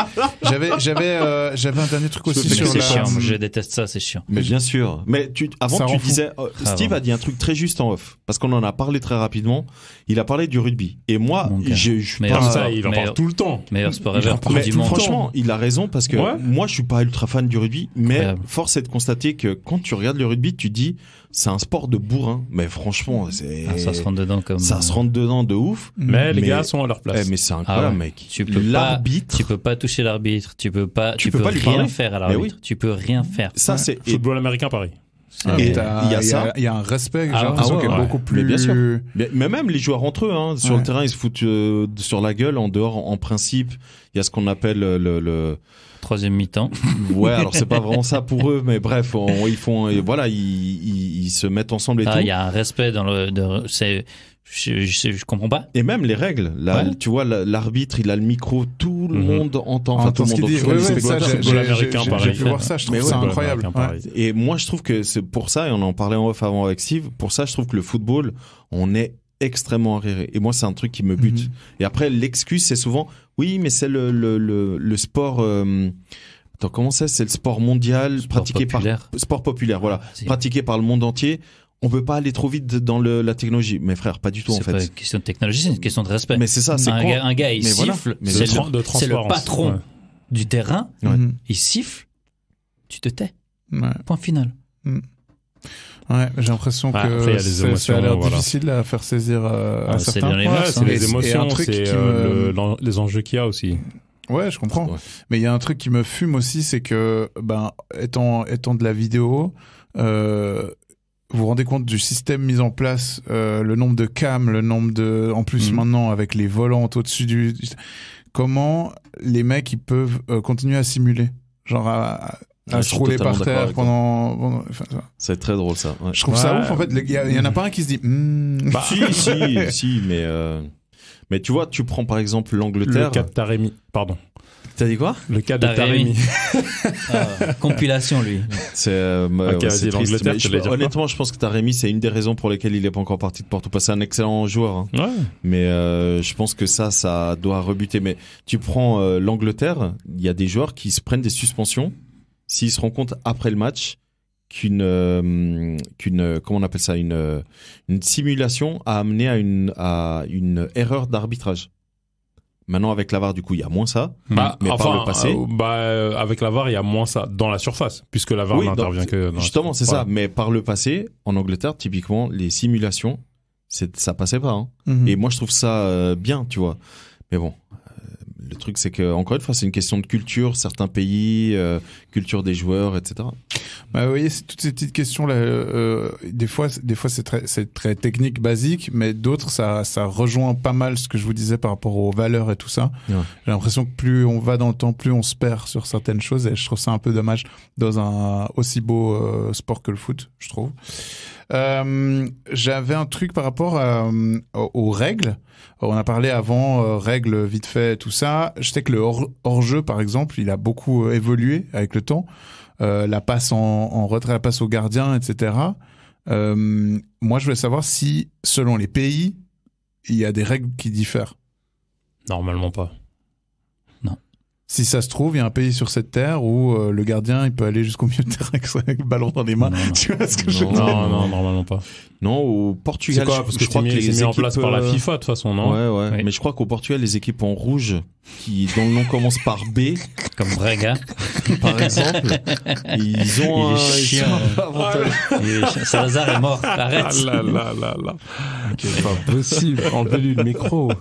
Speaker 5: J'avais un dernier truc aussi
Speaker 2: Mais
Speaker 5: sur
Speaker 4: C'est
Speaker 5: la.
Speaker 4: chiant, moi, je déteste ça, c'est chiant.
Speaker 2: Mais bien sûr. Mais avant
Speaker 5: Ça
Speaker 2: tu
Speaker 5: rend fou.
Speaker 2: disais, Steve
Speaker 4: Avant.
Speaker 2: a dit un truc très juste en off, parce qu'on en a parlé très rapidement. Il a parlé du rugby. Et moi,
Speaker 4: Mon gars.
Speaker 2: je suis
Speaker 4: Mais
Speaker 2: pas.
Speaker 3: Comme ça, il en
Speaker 4: mais-
Speaker 3: parle tout le temps.
Speaker 4: Meilleur sport
Speaker 3: Il
Speaker 4: ever,
Speaker 3: en
Speaker 4: Coupe
Speaker 3: parle
Speaker 4: du
Speaker 3: tout le
Speaker 4: monde.
Speaker 3: temps.
Speaker 2: Franchement, il a raison parce que
Speaker 3: Ouais.
Speaker 2: moi, je suis pas ultra fan du rugby, mais
Speaker 4: Incroyable.
Speaker 2: force est de constater que quand tu regardes le rugby, tu dis, c'est un sport de bourrin. Mais franchement, c'est.
Speaker 4: Ah, ça se rentre dedans comme.
Speaker 2: Ça se rentre dedans de ouf.
Speaker 3: Mais les
Speaker 2: Mais-
Speaker 3: gars sont à leur place.
Speaker 2: Mais c'est incroyable,
Speaker 4: Ah ouais.
Speaker 2: mec.
Speaker 4: Tu peux
Speaker 2: L'arbitre.
Speaker 4: Tu peux pas toucher l'arbitre, tu peux
Speaker 2: pas lui
Speaker 4: rien
Speaker 2: parler.
Speaker 4: faire à
Speaker 2: Mais
Speaker 4: l'arbitre, tu peux rien faire.
Speaker 2: Ça,
Speaker 5: Ouais.
Speaker 2: c'est.
Speaker 3: Football américain, pareil.
Speaker 4: C'est-
Speaker 5: Ah,
Speaker 2: Et
Speaker 5: mais
Speaker 2: il y a ça.
Speaker 5: Il y a un respect, j'ai
Speaker 4: Ah,
Speaker 5: l'impression
Speaker 2: ouais,
Speaker 5: qu'il est
Speaker 2: ouais.
Speaker 5: beaucoup plus.
Speaker 2: Mais bien sûr. Mais même les joueurs entre eux, hein, sur
Speaker 5: Ouais.
Speaker 2: le terrain, ils se foutent sur la gueule. En dehors, en principe, il y a ce qu'on appelle le.
Speaker 4: Troisième mi-temps.
Speaker 2: Ouais, alors c'est pas vraiment ça pour eux, mais bref, ils font, et voilà, ils se mettent ensemble et
Speaker 4: Ah,
Speaker 2: tout.
Speaker 4: il y a un respect dans je comprends pas.
Speaker 2: Et même les règles. Là,
Speaker 4: Ouais.
Speaker 2: tu vois, l'arbitre, il a le micro, tout le
Speaker 3: Mhm.
Speaker 2: monde entend.
Speaker 5: En
Speaker 2: Enfin, tout le
Speaker 5: ce
Speaker 2: monde
Speaker 5: qu'il dit.
Speaker 2: entend.
Speaker 5: Ouais,
Speaker 2: Les
Speaker 5: ouais, ça,
Speaker 2: spectateurs,
Speaker 5: j'ai-
Speaker 3: football
Speaker 5: j'ai-
Speaker 3: américain,
Speaker 5: j'ai-
Speaker 3: pareil.
Speaker 5: J'ai pu voir ça, je trouve
Speaker 2: Mais
Speaker 5: ça
Speaker 2: ouais,
Speaker 5: incroyable.
Speaker 3: Américain, pareil.
Speaker 2: Et moi, je trouve que c'est pour ça, et on en parlait en off avant avec Steve, pour ça, je trouve que le football, on est extrêmement arriéré. Et moi, c'est un truc qui me bute.
Speaker 5: Mhm.
Speaker 2: Et après, l'excuse, c'est souvent, oui, mais c'est le sport, attends, comment c'est le sport mondial,
Speaker 4: Sport
Speaker 2: pratiqué
Speaker 4: populaire.
Speaker 2: par, sport populaire, voilà.
Speaker 4: C'est-
Speaker 2: Pratiqué par le monde entier. On peut pas aller trop vite dans la technologie. Mais frère, pas du tout, en
Speaker 4: C'est pas
Speaker 2: fait.
Speaker 4: une question de technologie, c'est une question de respect.
Speaker 2: Mais c'est ça, c'est quoi?
Speaker 4: Un gars, il
Speaker 2: Mais voilà.
Speaker 4: siffle,
Speaker 2: Mais
Speaker 4: c'est
Speaker 2: bien
Speaker 4: le,
Speaker 3: de
Speaker 4: c'est le
Speaker 3: transparence.
Speaker 4: patron
Speaker 3: Ouais.
Speaker 4: du terrain,
Speaker 2: Ouais.
Speaker 5: Mhm.
Speaker 4: il siffle, tu te tais.
Speaker 5: Ouais.
Speaker 4: Point final.
Speaker 5: Ouais, j'ai l'impression
Speaker 3: Ouais,
Speaker 5: que
Speaker 3: après, il y a les
Speaker 5: ça a
Speaker 3: émotions,
Speaker 5: l'air
Speaker 3: voilà.
Speaker 5: difficile à faire saisir à
Speaker 4: c'est
Speaker 5: certains
Speaker 4: dans les
Speaker 5: points.
Speaker 4: mœurs,
Speaker 3: Ouais, c'est
Speaker 4: hein.
Speaker 3: les
Speaker 5: Et un
Speaker 3: émotions,
Speaker 5: truc
Speaker 3: c'est
Speaker 5: qui me-
Speaker 3: les enjeux qu'il y a aussi.
Speaker 5: Ouais, je comprends.
Speaker 2: Ouais.
Speaker 5: Mais il y a un truc qui me fume aussi, c'est que, étant de la vidéo, vous vous rendez compte du système mis en place, le nombre de cams, le nombre de, en plus maintenant avec les volantes au-dessus comment les mecs ils peuvent continuer à simuler, genre à
Speaker 2: Ouais, je
Speaker 5: se
Speaker 2: suis
Speaker 5: rouler
Speaker 2: totalement
Speaker 5: par
Speaker 2: d'accord
Speaker 5: terre
Speaker 2: avec toi.
Speaker 5: pendant enfin, ça.
Speaker 2: C'est très drôle, ça. Ouais.
Speaker 5: Je trouve ça
Speaker 3: Ouais.
Speaker 5: ouf en fait. Il y en a pas un qui se dit.
Speaker 2: Si, mais tu vois, tu prends par exemple
Speaker 3: Le
Speaker 2: l'Angleterre.
Speaker 3: cas de Taremi. Pardon.
Speaker 2: T'as dit quoi?
Speaker 3: Le cas de
Speaker 4: Taremi.
Speaker 3: Taremi.
Speaker 4: Compilation, lui.
Speaker 2: C'est
Speaker 3: Ok,
Speaker 2: ouais,
Speaker 3: vas-y,
Speaker 2: c'est triste,
Speaker 3: l'Angleterre,
Speaker 2: mais
Speaker 3: tu voulais dire quoi?
Speaker 2: honnêtement, je pense que Taremi, c'est une des raisons pour lesquelles il est pas encore parti de Porto. Parce que c'est un excellent joueur, hein.
Speaker 3: Ouais.
Speaker 2: Mais je pense que ça doit rebuter. Mais tu prends l'Angleterre, il y a des joueurs qui se prennent des suspensions s'ils se rendent compte après le match qu'une comment on appelle ça, une simulation a amené à une erreur d'arbitrage. Maintenant, avec la VAR, du coup, il y a moins ça.
Speaker 3: Bah,
Speaker 2: mais
Speaker 3: enfin,
Speaker 2: par le passé.
Speaker 3: avec la VAR, il y a moins ça dans la surface, puisque la VAR
Speaker 2: Oui,
Speaker 3: n'intervient
Speaker 2: donc,
Speaker 3: que dans
Speaker 2: justement, c'est
Speaker 3: voilà.
Speaker 2: ça. Mais par le passé, en Angleterre, typiquement, les simulations, ça passait pas. Hein.
Speaker 5: Mhm.
Speaker 2: Et moi, je trouve ça bien, tu vois. Mais bon, le truc, c'est que encore une fois, c'est une question de culture, certains pays, culture des joueurs, etc.
Speaker 5: Bah, vous voyez, c'est toutes ces petites questions là. Des fois, c'est très technique, basique, mais d'autres, ça rejoint pas mal ce que je vous disais par rapport aux valeurs et tout ça.
Speaker 2: Ouais.
Speaker 5: J'ai l'impression que plus on va dans le temps, plus on se perd sur certaines choses, et je trouve ça un peu dommage dans un aussi beau sport que le foot, je trouve. J'avais un truc par rapport aux règles. On a parlé avant, règles vite fait, tout ça. Je sais que le hors-jeu, par exemple, il a beaucoup évolué avec le temps. La passe en retrait, la passe au gardien, etc. Moi, je voulais savoir si, selon les pays, il y a des règles qui diffèrent.
Speaker 3: Normalement pas.
Speaker 5: Si ça se trouve, il y a un pays sur cette terre où le gardien, il peut aller jusqu'au milieu de terrain avec le ballon dans les mains.
Speaker 4: Non.
Speaker 5: Tu vois ce que je veux dire?
Speaker 3: Non, normalement pas.
Speaker 2: Non, au Portugal,
Speaker 3: C'est quoi? Parce que
Speaker 2: je crois que les
Speaker 3: c'est mis en
Speaker 2: équipes,
Speaker 3: place par la FIFA de toute façon, non?
Speaker 2: Ouais.
Speaker 4: Oui.
Speaker 2: Mais je crois qu'au Portugal, les équipes en rouge, dont le nom commence par B,
Speaker 4: Comme Braga.
Speaker 2: par exemple, ils ont
Speaker 4: Il est chiant.
Speaker 2: ils ont un avantage.
Speaker 4: Salazar est mort. Arrête.
Speaker 3: Ah là. C'est pas possible. Enlevez-lui le micro.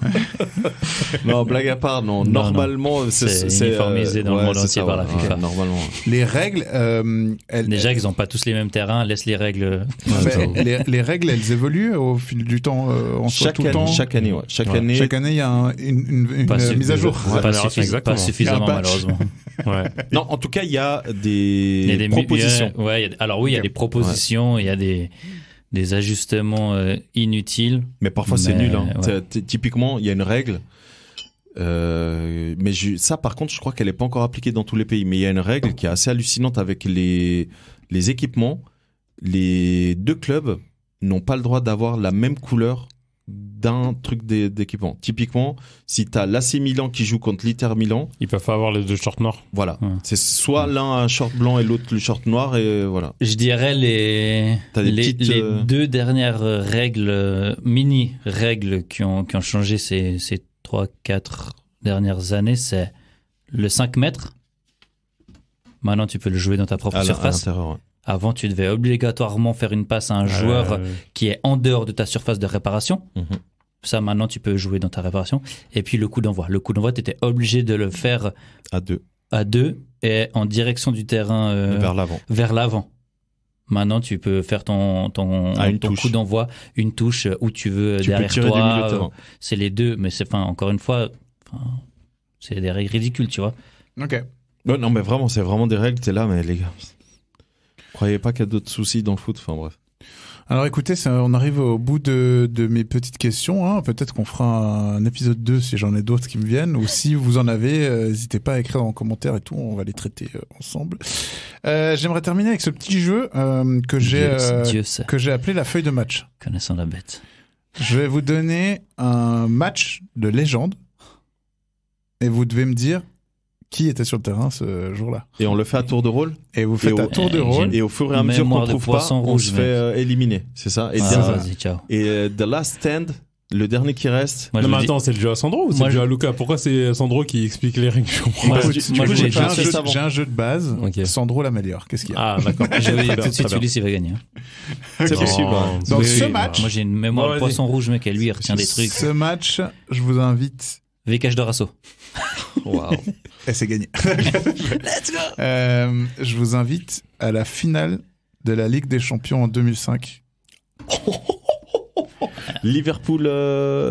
Speaker 2: Non, blague à part, non. Normalement,
Speaker 4: C'est uniformisé dans le monde
Speaker 2: c'est
Speaker 4: entier
Speaker 2: ça,
Speaker 4: par la
Speaker 2: ouais,
Speaker 4: FIFA.
Speaker 2: normalement.
Speaker 5: Les règles,
Speaker 4: Déjà, ils ont pas tous les mêmes terrains. Laisse les règles.
Speaker 5: les règles, elles évoluent au fil du temps. On soit tout le temps.
Speaker 2: Chaque année, ouais. Chaque année,
Speaker 5: Il y a une
Speaker 4: Pas
Speaker 5: mise à jour.
Speaker 3: Ouais,
Speaker 4: Pas
Speaker 3: exactement.
Speaker 4: suffisamment,
Speaker 5: Il y a un patch.
Speaker 4: malheureusement.
Speaker 3: Ouais.
Speaker 2: Non, en tout cas, il y a
Speaker 4: Il y a
Speaker 2: des
Speaker 4: des
Speaker 2: propositions.
Speaker 4: alors oui, il y a des propositions, il y a des ajustements inutiles.
Speaker 2: Mais parfois, c'est
Speaker 4: Mais,
Speaker 2: nul. Hein.
Speaker 4: ouais.
Speaker 2: Typiquement, il y a une règle. Mais ça, par contre, je crois qu'elle est pas encore appliquée dans tous les pays. Mais il y a une règle qui est assez hallucinante avec les équipements. Les deux clubs n'ont pas le droit d'avoir la même couleur d'un truc d'équipement. Typiquement, si t'as l'AC Milan qui joue contre l'Inter Milan,
Speaker 3: Ils peuvent pas avoir les deux shorts noirs.
Speaker 2: voilà.
Speaker 4: Ouais.
Speaker 2: C'est soit l'un un short blanc et l'autre le short noir et voilà.
Speaker 4: Je dirais
Speaker 2: T'as des
Speaker 4: les
Speaker 2: petites,
Speaker 4: deux dernières règles, mini-règles qui ont changé ces 3-4 dernières années, c'est le 5 mètres. Maintenant, tu peux le jouer dans ta propre
Speaker 2: À
Speaker 4: surface.
Speaker 2: l'intérieur, ouais.
Speaker 4: Avant, tu devais obligatoirement faire une passe à un joueur qui est en dehors de ta surface de réparation.
Speaker 2: Mhm.
Speaker 4: Ça, maintenant, tu peux jouer dans ta réparation. Et puis, le coup d'envoi. Le coup d'envoi, tu étais obligé de le faire
Speaker 2: À deux,
Speaker 4: à deux et en direction du terrain
Speaker 2: vers l'avant.
Speaker 4: vers l'avant. Maintenant, tu peux faire ton
Speaker 2: une touche.
Speaker 4: coup d'envoi, une touche où tu veux
Speaker 2: Tu peux
Speaker 4: derrière
Speaker 2: tirer du milieu de
Speaker 4: toi.
Speaker 2: terrain.
Speaker 4: C'est les deux, mais c'est encore une fois, c'est des règles ridicules, tu vois.
Speaker 5: Ok.
Speaker 2: Non, mais vraiment, c'est vraiment des règles. T'es là, mais les gars, croyez pas qu'il y a d'autres soucis dans le foot. Enfin bref.
Speaker 5: Alors écoutez, on arrive au bout de mes petites questions. Hein. Peut-être qu'on fera un épisode 2 si j'en ai d'autres qui me viennent. Ou si vous en avez, n'hésitez pas à écrire en commentaire et tout. On va les traiter ensemble. J'aimerais terminer avec ce petit jeu que
Speaker 4: Dieu sait,
Speaker 5: j'ai appelé la feuille de match.
Speaker 4: connaissant la bête.
Speaker 5: Je vais vous donner un match de légende et vous devez me dire qui était sur le terrain ce jour-là.
Speaker 2: Et on le fait à tour de rôle.
Speaker 5: Et vous faites un tour de rôle.
Speaker 2: Et au fur et à mesure qu'on
Speaker 4: Mémoire de
Speaker 2: trouve pas,
Speaker 4: poisson
Speaker 2: on
Speaker 4: rouge,
Speaker 2: se
Speaker 4: mec.
Speaker 2: fait éliminer. C'est ça. Et,
Speaker 4: Ah, vas-y, ciao.
Speaker 2: The Last Stand, le dernier qui reste.
Speaker 4: Moi,
Speaker 3: Non,
Speaker 4: je
Speaker 3: mais
Speaker 4: vous dis-
Speaker 3: attends, c'est le jeu à Sandro ou c'est
Speaker 4: Moi,
Speaker 3: le jeu
Speaker 4: je-
Speaker 3: à Luca? Pourquoi c'est Sandro qui explique les règles? Je comprends
Speaker 4: Moi,
Speaker 3: pas.
Speaker 4: je-
Speaker 2: Du
Speaker 4: moi,
Speaker 2: coup,
Speaker 4: je
Speaker 2: j'ai
Speaker 4: vais
Speaker 2: fait un
Speaker 4: juste-
Speaker 2: jeu savant.
Speaker 5: J'ai un jeu de base.
Speaker 3: Ok.
Speaker 5: Sandro l'améliore. Qu'est-ce qu'il y a?
Speaker 3: Ah, d'accord.
Speaker 4: je vais
Speaker 3: Très
Speaker 4: tout de suite,
Speaker 3: bien.
Speaker 4: celui-ci va gagner.
Speaker 2: C'est
Speaker 3: Non,
Speaker 2: possible. hein.
Speaker 5: Donc
Speaker 3: oui,
Speaker 5: ce
Speaker 3: oui,
Speaker 5: match,
Speaker 4: Moi, j'ai une mémoire
Speaker 3: Bon,
Speaker 4: de
Speaker 3: vas-y.
Speaker 4: poisson rouge, mec, et lui, il retient des trucs.
Speaker 5: Ce match, je vous invite.
Speaker 4: Vicage Dorasso.
Speaker 2: Waouh.
Speaker 5: Et c'est gagné.
Speaker 4: Let's go!
Speaker 5: Je vous invite à la finale de la Ligue des Champions en 2005.
Speaker 2: Liverpool,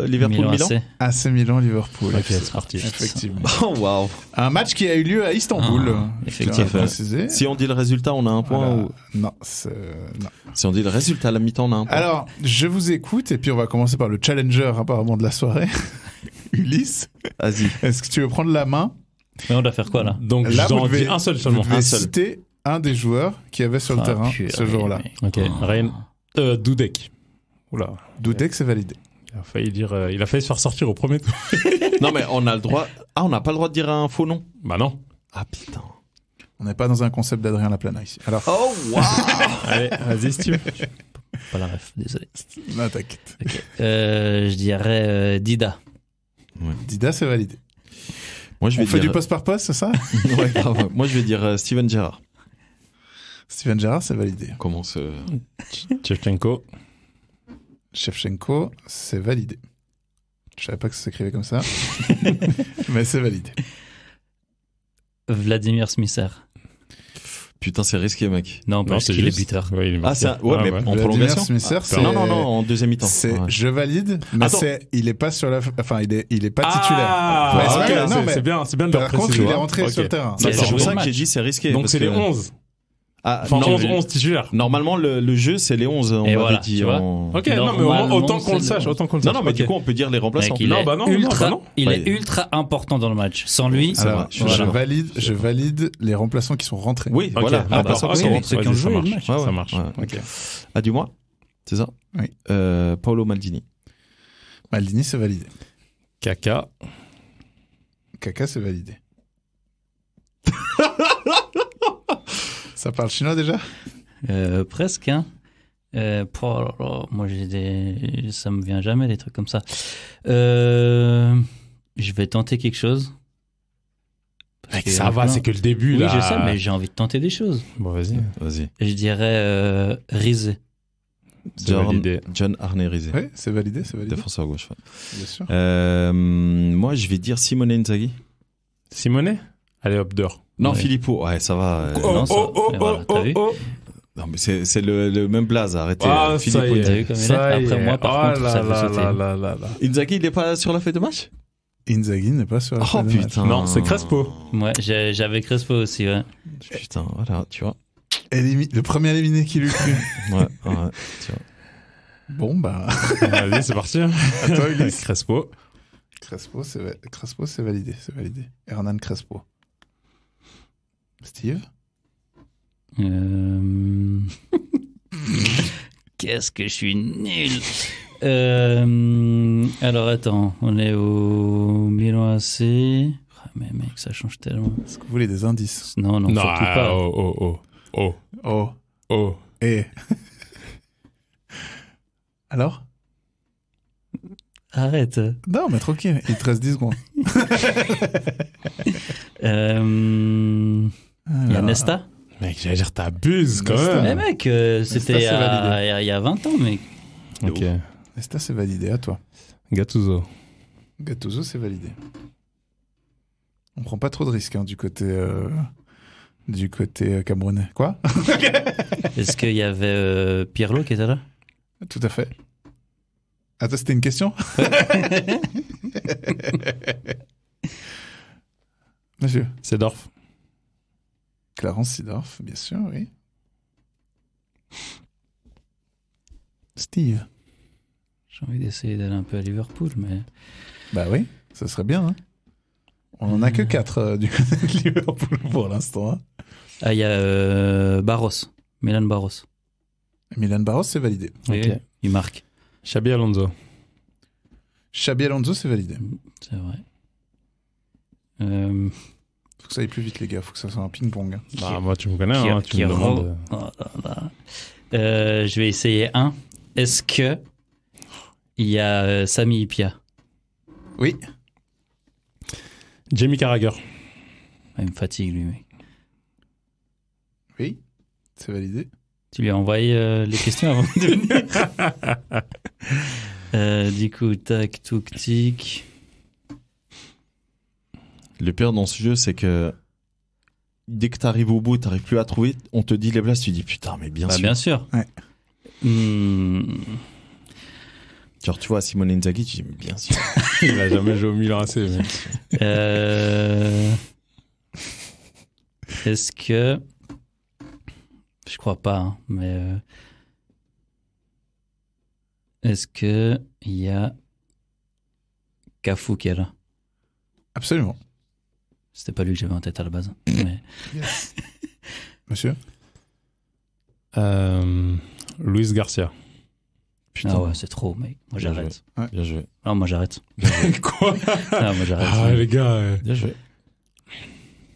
Speaker 4: Milan
Speaker 2: Milan.
Speaker 4: AC.
Speaker 5: AC Milan, Liverpool.
Speaker 3: Ok, c'est parti.
Speaker 5: Effectivement.
Speaker 2: Oh waouh.
Speaker 5: Un match qui a eu lieu à Istanbul.
Speaker 4: Ah,
Speaker 5: je tiens à
Speaker 4: effectivement.
Speaker 5: préciser.
Speaker 2: Si on dit le résultat, on a un point.
Speaker 5: Voilà.
Speaker 2: Ou...
Speaker 5: Non, non.
Speaker 2: Si on dit le résultat à la mi-temps, on a un point.
Speaker 5: Alors, je vous écoute et puis on va commencer par le challenger apparemment de la soirée. Ulysse,
Speaker 2: Vas-y.
Speaker 5: est-ce que tu veux prendre la main?
Speaker 4: Mais on doit faire quoi, là?
Speaker 3: Donc,
Speaker 5: Là,
Speaker 3: j'en
Speaker 5: vous devez-
Speaker 3: dis un seul seulement.
Speaker 5: Vous devez
Speaker 2: un seul.
Speaker 5: citer un des joueurs qui avait sur le
Speaker 4: Ah,
Speaker 5: terrain
Speaker 4: purée,
Speaker 5: ce jour-là.
Speaker 4: mec.
Speaker 3: Ok, Ryan. Dudek. Oula.
Speaker 5: Dudek, c'est validé.
Speaker 3: Il a failli se faire sortir au premier tour.
Speaker 2: Non, mais on a le droit. Ah, on n'a pas le droit de dire un faux nom.
Speaker 3: Bah non.
Speaker 2: Ah putain.
Speaker 5: On n'est pas dans un concept d'Adrien Laplana ici. Alors,
Speaker 2: Oh waouh.
Speaker 3: Allez, vas-y, Steve.
Speaker 4: Pas la ref, désolé.
Speaker 5: non, t'inquiète.
Speaker 4: Je dirais Dida.
Speaker 5: Dida, c'est validé.
Speaker 2: Moi, je
Speaker 5: On
Speaker 2: vais
Speaker 5: fait
Speaker 2: dire.
Speaker 5: du poste par poste, c'est ça?
Speaker 2: Ouais, grave. Moi, je vais dire Steven Gerrard.
Speaker 5: Steven Gerrard, c'est validé.
Speaker 2: On commence.
Speaker 3: Shevchenko.
Speaker 5: Shevchenko, c'est validé. Je savais pas que ça s'écrivait comme ça. Mais c'est validé.
Speaker 4: Vladimir Smisser.
Speaker 2: Putain, c'est risqué, mec.
Speaker 4: Non, parce qu'il est
Speaker 3: juste.
Speaker 4: buteur.
Speaker 3: Ouais, il est
Speaker 2: Ah, c'est un... ouais, mais en
Speaker 5: Vladimir
Speaker 2: prolongation.
Speaker 5: Smisser, c'est...
Speaker 2: Non, non, non, en deuxième mi-temps.
Speaker 5: C'est,
Speaker 2: Ouais.
Speaker 5: je valide, mais
Speaker 2: Attends.
Speaker 5: il est pas sur la, enfin, il est pas
Speaker 3: Ah,
Speaker 5: titulaire. Ouais,
Speaker 3: ok,
Speaker 5: ok, non, mais
Speaker 3: c'est bien de le
Speaker 5: par contre,
Speaker 3: préciser.
Speaker 5: il est rentré
Speaker 3: Ok.
Speaker 5: sur le terrain.
Speaker 4: C'est
Speaker 2: C'est pour
Speaker 4: joué
Speaker 2: ça
Speaker 4: le
Speaker 2: que j'ai
Speaker 4: match.
Speaker 2: dit c'est risqué.
Speaker 3: Donc
Speaker 2: parce
Speaker 3: c'est les
Speaker 2: que-
Speaker 3: 11.
Speaker 2: Ah,
Speaker 3: Enfin,
Speaker 2: non,
Speaker 3: 11 titulaires.
Speaker 2: Normalement, le jeu, c'est les 11, on
Speaker 4: Et
Speaker 2: m'avait
Speaker 4: voilà,
Speaker 2: dit.
Speaker 4: tu vois.
Speaker 3: Ok, non, mais
Speaker 4: Normalement,
Speaker 3: autant qu'on le
Speaker 4: c'est
Speaker 3: sache,
Speaker 4: le-
Speaker 3: autant qu'on le
Speaker 2: Non,
Speaker 3: sache.
Speaker 2: non, mais
Speaker 3: ok.
Speaker 2: du coup, on peut dire les remplaçants.
Speaker 4: Mec, il
Speaker 3: Non,
Speaker 4: est
Speaker 3: bah non,
Speaker 4: ultra,
Speaker 3: non.
Speaker 4: il
Speaker 2: Ouais.
Speaker 4: est ultra important dans le match. Sans lui,
Speaker 2: C'est
Speaker 5: Alors,
Speaker 2: vrai, je suis
Speaker 5: je valide les remplaçants qui sont rentrés.
Speaker 2: Oui,
Speaker 3: Ok.
Speaker 2: voilà.
Speaker 3: Ah,
Speaker 2: remplaçants
Speaker 3: bah,
Speaker 2: qui
Speaker 3: ok,
Speaker 2: sont
Speaker 3: oui,
Speaker 4: ceux qui
Speaker 3: vas-y,
Speaker 4: ont
Speaker 3: ça
Speaker 4: joué le
Speaker 3: marche.
Speaker 4: match.
Speaker 2: Ouais, ouais,
Speaker 3: Ça marche.
Speaker 2: ouais.
Speaker 3: Ok.
Speaker 2: Ah, dis-moi. C'est ça?
Speaker 5: Oui.
Speaker 2: Paolo Maldini.
Speaker 5: Maldini, c'est validé.
Speaker 3: Kaka.
Speaker 5: Kaka, c'est validé. Ça parle chinois déjà?
Speaker 4: presque, hein. Oh là là, moi, ça me vient jamais des trucs comme ça. Je vais tenter quelque chose. Parce
Speaker 3: Mec,
Speaker 4: qu'il y
Speaker 3: ça
Speaker 4: en a
Speaker 3: va,
Speaker 4: plein.
Speaker 3: c'est que le début,
Speaker 4: Oui,
Speaker 3: là.
Speaker 4: je sais, mais j'ai envie de tenter des choses.
Speaker 3: Bon, vas-y.
Speaker 2: Vas-y.
Speaker 4: Je dirais Rizé.
Speaker 3: C'est validé.
Speaker 2: John Arne Rizé.
Speaker 5: Oui, c'est validé, c'est validé.
Speaker 2: Défenseur gauche. Ouais.
Speaker 5: Bien sûr.
Speaker 2: Moi, je vais dire Simone Inzaghi.
Speaker 3: Simonet? Allez, hop, dehors.
Speaker 2: Non,
Speaker 4: Ouais.
Speaker 2: Filippo. Ouais, ça va.
Speaker 4: Non, ça- et voilà, t'as vu
Speaker 2: Non, mais c'est le même blaze. Arrêtez.
Speaker 3: Ah,
Speaker 2: Filippo.
Speaker 3: ça y
Speaker 4: T'as vu
Speaker 3: est.
Speaker 4: comme il est
Speaker 3: Ça y
Speaker 4: Après
Speaker 3: est.
Speaker 4: moi, par
Speaker 3: Oh
Speaker 4: contre,
Speaker 3: là
Speaker 4: ça fait
Speaker 3: là
Speaker 4: sauter.
Speaker 3: là là là là.
Speaker 2: Inzaghi, il est pas sur la feuille de match?
Speaker 5: Inzaghi n'est pas sur la
Speaker 2: Oh
Speaker 5: feuille de match.
Speaker 2: putain.
Speaker 3: Non, c'est Crespo.
Speaker 4: Ouais, j'avais Crespo aussi, ouais.
Speaker 2: Putain, voilà, tu vois.
Speaker 5: Le premier éliminé qui lui cru.
Speaker 2: Ouais, ouais, tu vois.
Speaker 5: Bon, bah,
Speaker 3: Vas-y, c'est parti.
Speaker 5: à toi, Ulysse.
Speaker 3: Crespo.
Speaker 5: Crespo, c'est validé, c'est validé. Hernan Crespo. Steve?
Speaker 4: Qu'est-ce que je suis nul. Alors attends, on est au Milan AC. Ah, mais mec, ça change tellement.
Speaker 5: Est-ce que vous voulez des indices?
Speaker 4: Non, non, surtout pas.
Speaker 3: Oh.
Speaker 5: Oh. Et. Alors?
Speaker 4: Arrête.
Speaker 5: Non, mais tranquille, il te reste 10 secondes.
Speaker 4: Il y a Nesta.
Speaker 3: Mec, j'allais dire, t'abuses quand
Speaker 5: Nesta.
Speaker 3: même.
Speaker 4: Mais mec, c'était
Speaker 5: c'est validé.
Speaker 4: il y a 20 ans, mec.
Speaker 3: Ok.
Speaker 5: Nesta, c'est validé, à toi.
Speaker 3: Gattuso.
Speaker 5: Gattuso, c'est validé. On prend pas trop de risques hein, du côté camerounais. Quoi?
Speaker 4: Est-ce qu'il y avait Pirlo qui était là?
Speaker 5: Tout à fait. Attends, c'était une question? Monsieur.
Speaker 3: Seedorf.
Speaker 5: Clarence Seedorf, bien sûr, oui. Steve.
Speaker 4: J'ai envie d'essayer d'aller un peu à Liverpool, mais...
Speaker 5: Bah oui, ça serait bien. Hein. On en a que 4 du côté de Liverpool pour l'instant. Hein.
Speaker 4: Ah, il y a Barros. Milan Barros.
Speaker 5: Milan Barros, c'est validé.
Speaker 4: Oui,
Speaker 3: Ok.
Speaker 4: il marque.
Speaker 3: Xabi Alonso.
Speaker 5: Xabi Alonso, c'est validé.
Speaker 4: C'est vrai.
Speaker 5: Faut que ça aille plus vite, les gars. Faut que ça soit un ping-pong. Hein.
Speaker 3: Bah, moi, tu me connais, hein, tu me
Speaker 4: Kiro.
Speaker 3: demandes.
Speaker 4: Oh là là. Je vais essayer un. Est-ce que il y a Sami Hyypiä?
Speaker 5: Oui.
Speaker 3: Jamie Carragher.
Speaker 4: Ah, il me fatigue, lui, mec.
Speaker 5: Oui, c'est validé.
Speaker 4: Tu lui as envoyé les questions avant de venir. Du coup, tac, touc, tic.
Speaker 2: Le pire dans ce jeu, c'est que dès que t'arrives au bout, t'arrives plus à trouver, on te dit les places, tu dis putain, mais bien
Speaker 4: Bah,
Speaker 2: sûr.
Speaker 4: bien sûr.
Speaker 5: Ouais.
Speaker 2: Genre, tu vois, Simone Inzaghi, tu dis mais bien sûr.
Speaker 3: Il a jamais joué au Milan AC, mec.
Speaker 4: Est-ce que... Je crois pas, hein, mais... Est-ce que il y a Cafu qui est là?
Speaker 5: Absolument.
Speaker 4: C'était pas lui que j'avais en tête à la base. Mais...
Speaker 5: Monsieur?
Speaker 3: Luis Garcia.
Speaker 2: Putain,
Speaker 4: Ah ouais, c'est trop, mec. Moi,
Speaker 2: Bien
Speaker 4: j'arrête.
Speaker 2: bien joué.
Speaker 4: Non, moi, j'arrête.
Speaker 3: Quoi?
Speaker 4: Ah, moi, j'arrête.
Speaker 3: Ah, les gars.
Speaker 2: Bien joué.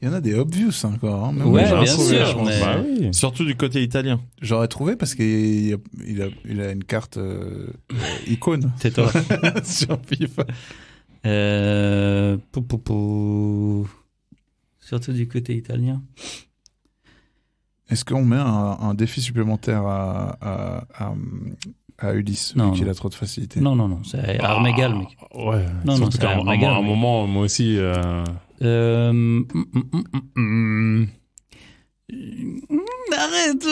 Speaker 5: Il y en a des obvious encore. Hein. Même
Speaker 4: Ouais,
Speaker 5: moi, j'aurais
Speaker 4: bien
Speaker 5: trouvé,
Speaker 4: sûr,
Speaker 5: je pense.
Speaker 4: mais-
Speaker 3: Bah oui.
Speaker 2: Surtout du côté italien.
Speaker 5: J'aurais trouvé parce qu'il a une carte icône
Speaker 4: C'est toi.
Speaker 5: sur FIFA.
Speaker 4: Surtout du côté italien.
Speaker 5: Est-ce qu'on met un défi supplémentaire à Ulysse,
Speaker 4: Non,
Speaker 5: vu qu'il
Speaker 4: non.
Speaker 5: a trop de facilité?
Speaker 4: Non, c'est arme égale, mec.
Speaker 3: Ouais.
Speaker 4: Non, non,
Speaker 3: Surtout
Speaker 4: c'est
Speaker 3: qu'à
Speaker 4: un
Speaker 3: un
Speaker 4: méga, mec.
Speaker 3: moment, moi aussi.
Speaker 4: Arrête.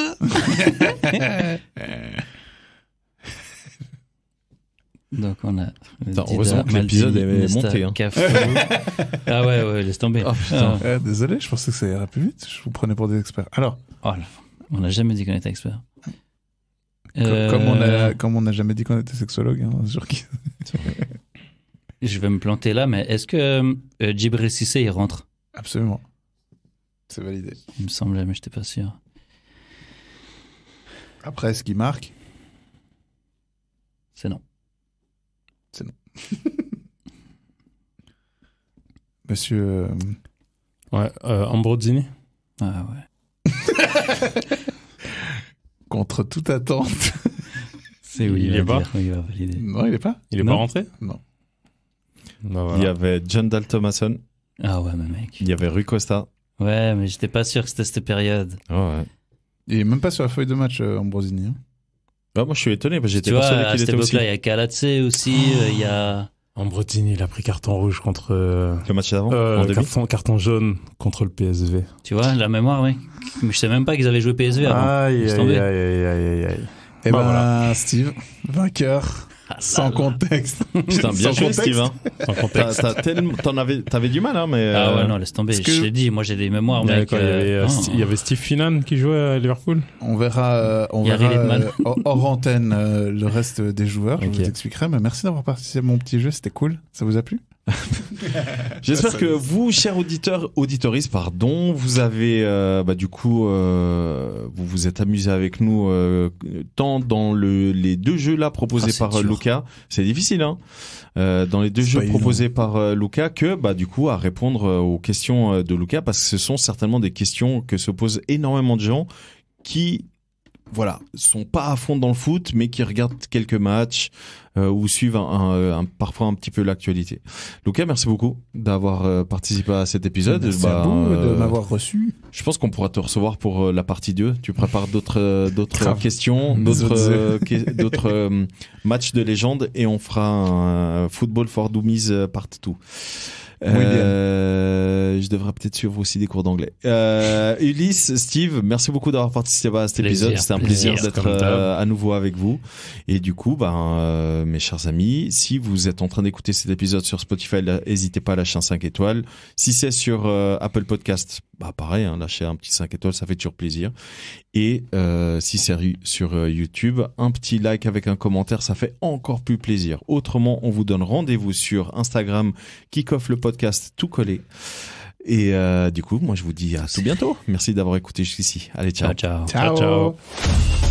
Speaker 4: Donc on a
Speaker 2: Attends, heureusement que l'épisode est monté, hein.
Speaker 4: Cafu. Ah ouais, laisse tomber.
Speaker 2: Oh, putain.
Speaker 4: Ah.
Speaker 5: Désolé, je pensais que ça irait plus vite. Je vous prenais pour des experts. Alors,
Speaker 4: Oh là. On n'a jamais dit qu'on était expert.
Speaker 5: Comme on n'a jamais dit qu'on était sexologue, hein, sur qui.
Speaker 4: Je vais me planter là, mais est-ce que Djibril Cissé, il rentre?
Speaker 5: Absolument. C'est validé.
Speaker 4: Il me semblait, mais je n'étais pas sûr.
Speaker 5: Après, est-ce qu'il marque?
Speaker 4: C'est non.
Speaker 5: Monsieur.
Speaker 3: Ouais, Ambrosini.
Speaker 4: Ah ouais.
Speaker 5: Contre toute attente.
Speaker 4: C'est oui,
Speaker 3: Il est pas.
Speaker 4: il va valider.
Speaker 5: Non, il est pas.
Speaker 3: Il est
Speaker 4: Non.
Speaker 3: pas rentré?
Speaker 5: Non.
Speaker 3: Bah, voilà.
Speaker 2: Il y avait John Dal Thomason,
Speaker 4: Ah ouais, mais mec.
Speaker 2: il y avait Rui Costa.
Speaker 4: Ouais, mais j'étais pas sûr que c'était cette période.
Speaker 2: Ouais.
Speaker 5: Il est même pas sur la feuille de match, Ambrosini. Hein.
Speaker 2: Ah, moi, je suis étonné, parce que j'étais
Speaker 4: Tu vois,
Speaker 2: persuadé
Speaker 4: à
Speaker 2: qu'il
Speaker 4: cette
Speaker 2: était aussi.
Speaker 4: époque-là, il y a Kalatse aussi, il y a...
Speaker 3: Ambrosini, il a pris carton rouge contre...
Speaker 2: Le match d'avant, en demi.
Speaker 3: carton jaune contre le PSV.
Speaker 4: Tu vois, la mémoire, oui. Mais je sais même pas qu'ils avaient joué PSV avant.
Speaker 3: Aïe,
Speaker 4: Laisse
Speaker 3: aïe,
Speaker 4: tomber.
Speaker 3: aïe, aïe, aïe.
Speaker 5: Eh
Speaker 3: Bah,
Speaker 5: ben,
Speaker 3: voilà.
Speaker 5: Steve, vainqueur, sans contexte.
Speaker 2: Putain, bien
Speaker 5: Sans
Speaker 2: joué,
Speaker 5: contexte.
Speaker 2: Steve. Hein.
Speaker 3: En contexte.
Speaker 2: T'avais du mal, hein, mais.
Speaker 4: Ah ouais, non, laisse tomber.
Speaker 5: est-ce que-
Speaker 4: Je t'ai dit, moi j'ai des mémoires,
Speaker 3: Il y avait
Speaker 4: mec.
Speaker 3: quoi,
Speaker 4: oh.
Speaker 3: il y avait Steve Finan qui jouait à Liverpool.
Speaker 5: On verra,
Speaker 4: Gary Littman.
Speaker 5: hors antenne le reste des joueurs. Je
Speaker 3: Ok.
Speaker 5: vous expliquerai. Mais merci d'avoir participé à mon petit jeu. C'était cool. Ça vous a plu?
Speaker 2: J'espère que vous, chers auditeurs, auditoristes, pardon, vous avez, du coup, vous vous êtes amusés avec nous tant dans les deux jeux là proposés
Speaker 4: c'est
Speaker 2: par
Speaker 4: dur.
Speaker 2: Luca. C'est difficile, hein. Dans les deux
Speaker 5: C'est
Speaker 2: jeux
Speaker 5: pas évident.
Speaker 2: proposés par Luca, que du coup à répondre aux questions de Luca, parce que ce sont certainement des questions que se posent énormément de gens qui sont pas à fond dans le foot, mais qui regardent quelques matchs ou suivent parfois un petit peu l'actualité. Luca, merci beaucoup d'avoir participé à cet épisode.
Speaker 5: Merci à vous de m'avoir reçu.
Speaker 2: Je pense qu'on pourra te recevoir pour la partie 2. Tu prépares d'autres
Speaker 5: Grave.
Speaker 2: questions, d'autres matchs de légende, et on fera un Football for Dummies part 2. Je devrais peut-être suivre aussi des cours d'anglais. Ulysse, Steve, merci beaucoup d'avoir participé à cet
Speaker 4: Plaisir,
Speaker 2: épisode. C'était un plaisir
Speaker 4: plaisir,
Speaker 2: d'être
Speaker 3: comme d'hab.
Speaker 2: à nouveau avec vous. Et du coup, mes chers amis, si vous êtes en train d'écouter cet épisode sur Spotify, n'hésitez pas à lâcher un 5 étoiles. Si c'est sur Apple Podcast, pareil, hein, lâchez un petit 5 étoiles, ça fait toujours plaisir. Et si c'est sur YouTube, un petit like avec un commentaire, ça fait encore plus plaisir. Autrement, on vous donne rendez-vous sur Instagram, Kick-Off le podcast tout collé. Et du coup, moi je vous dis à tout bientôt. Merci d'avoir écouté jusqu'ici. Allez, ciao.
Speaker 4: Ciao, ciao.
Speaker 5: Ciao.
Speaker 3: Ciao.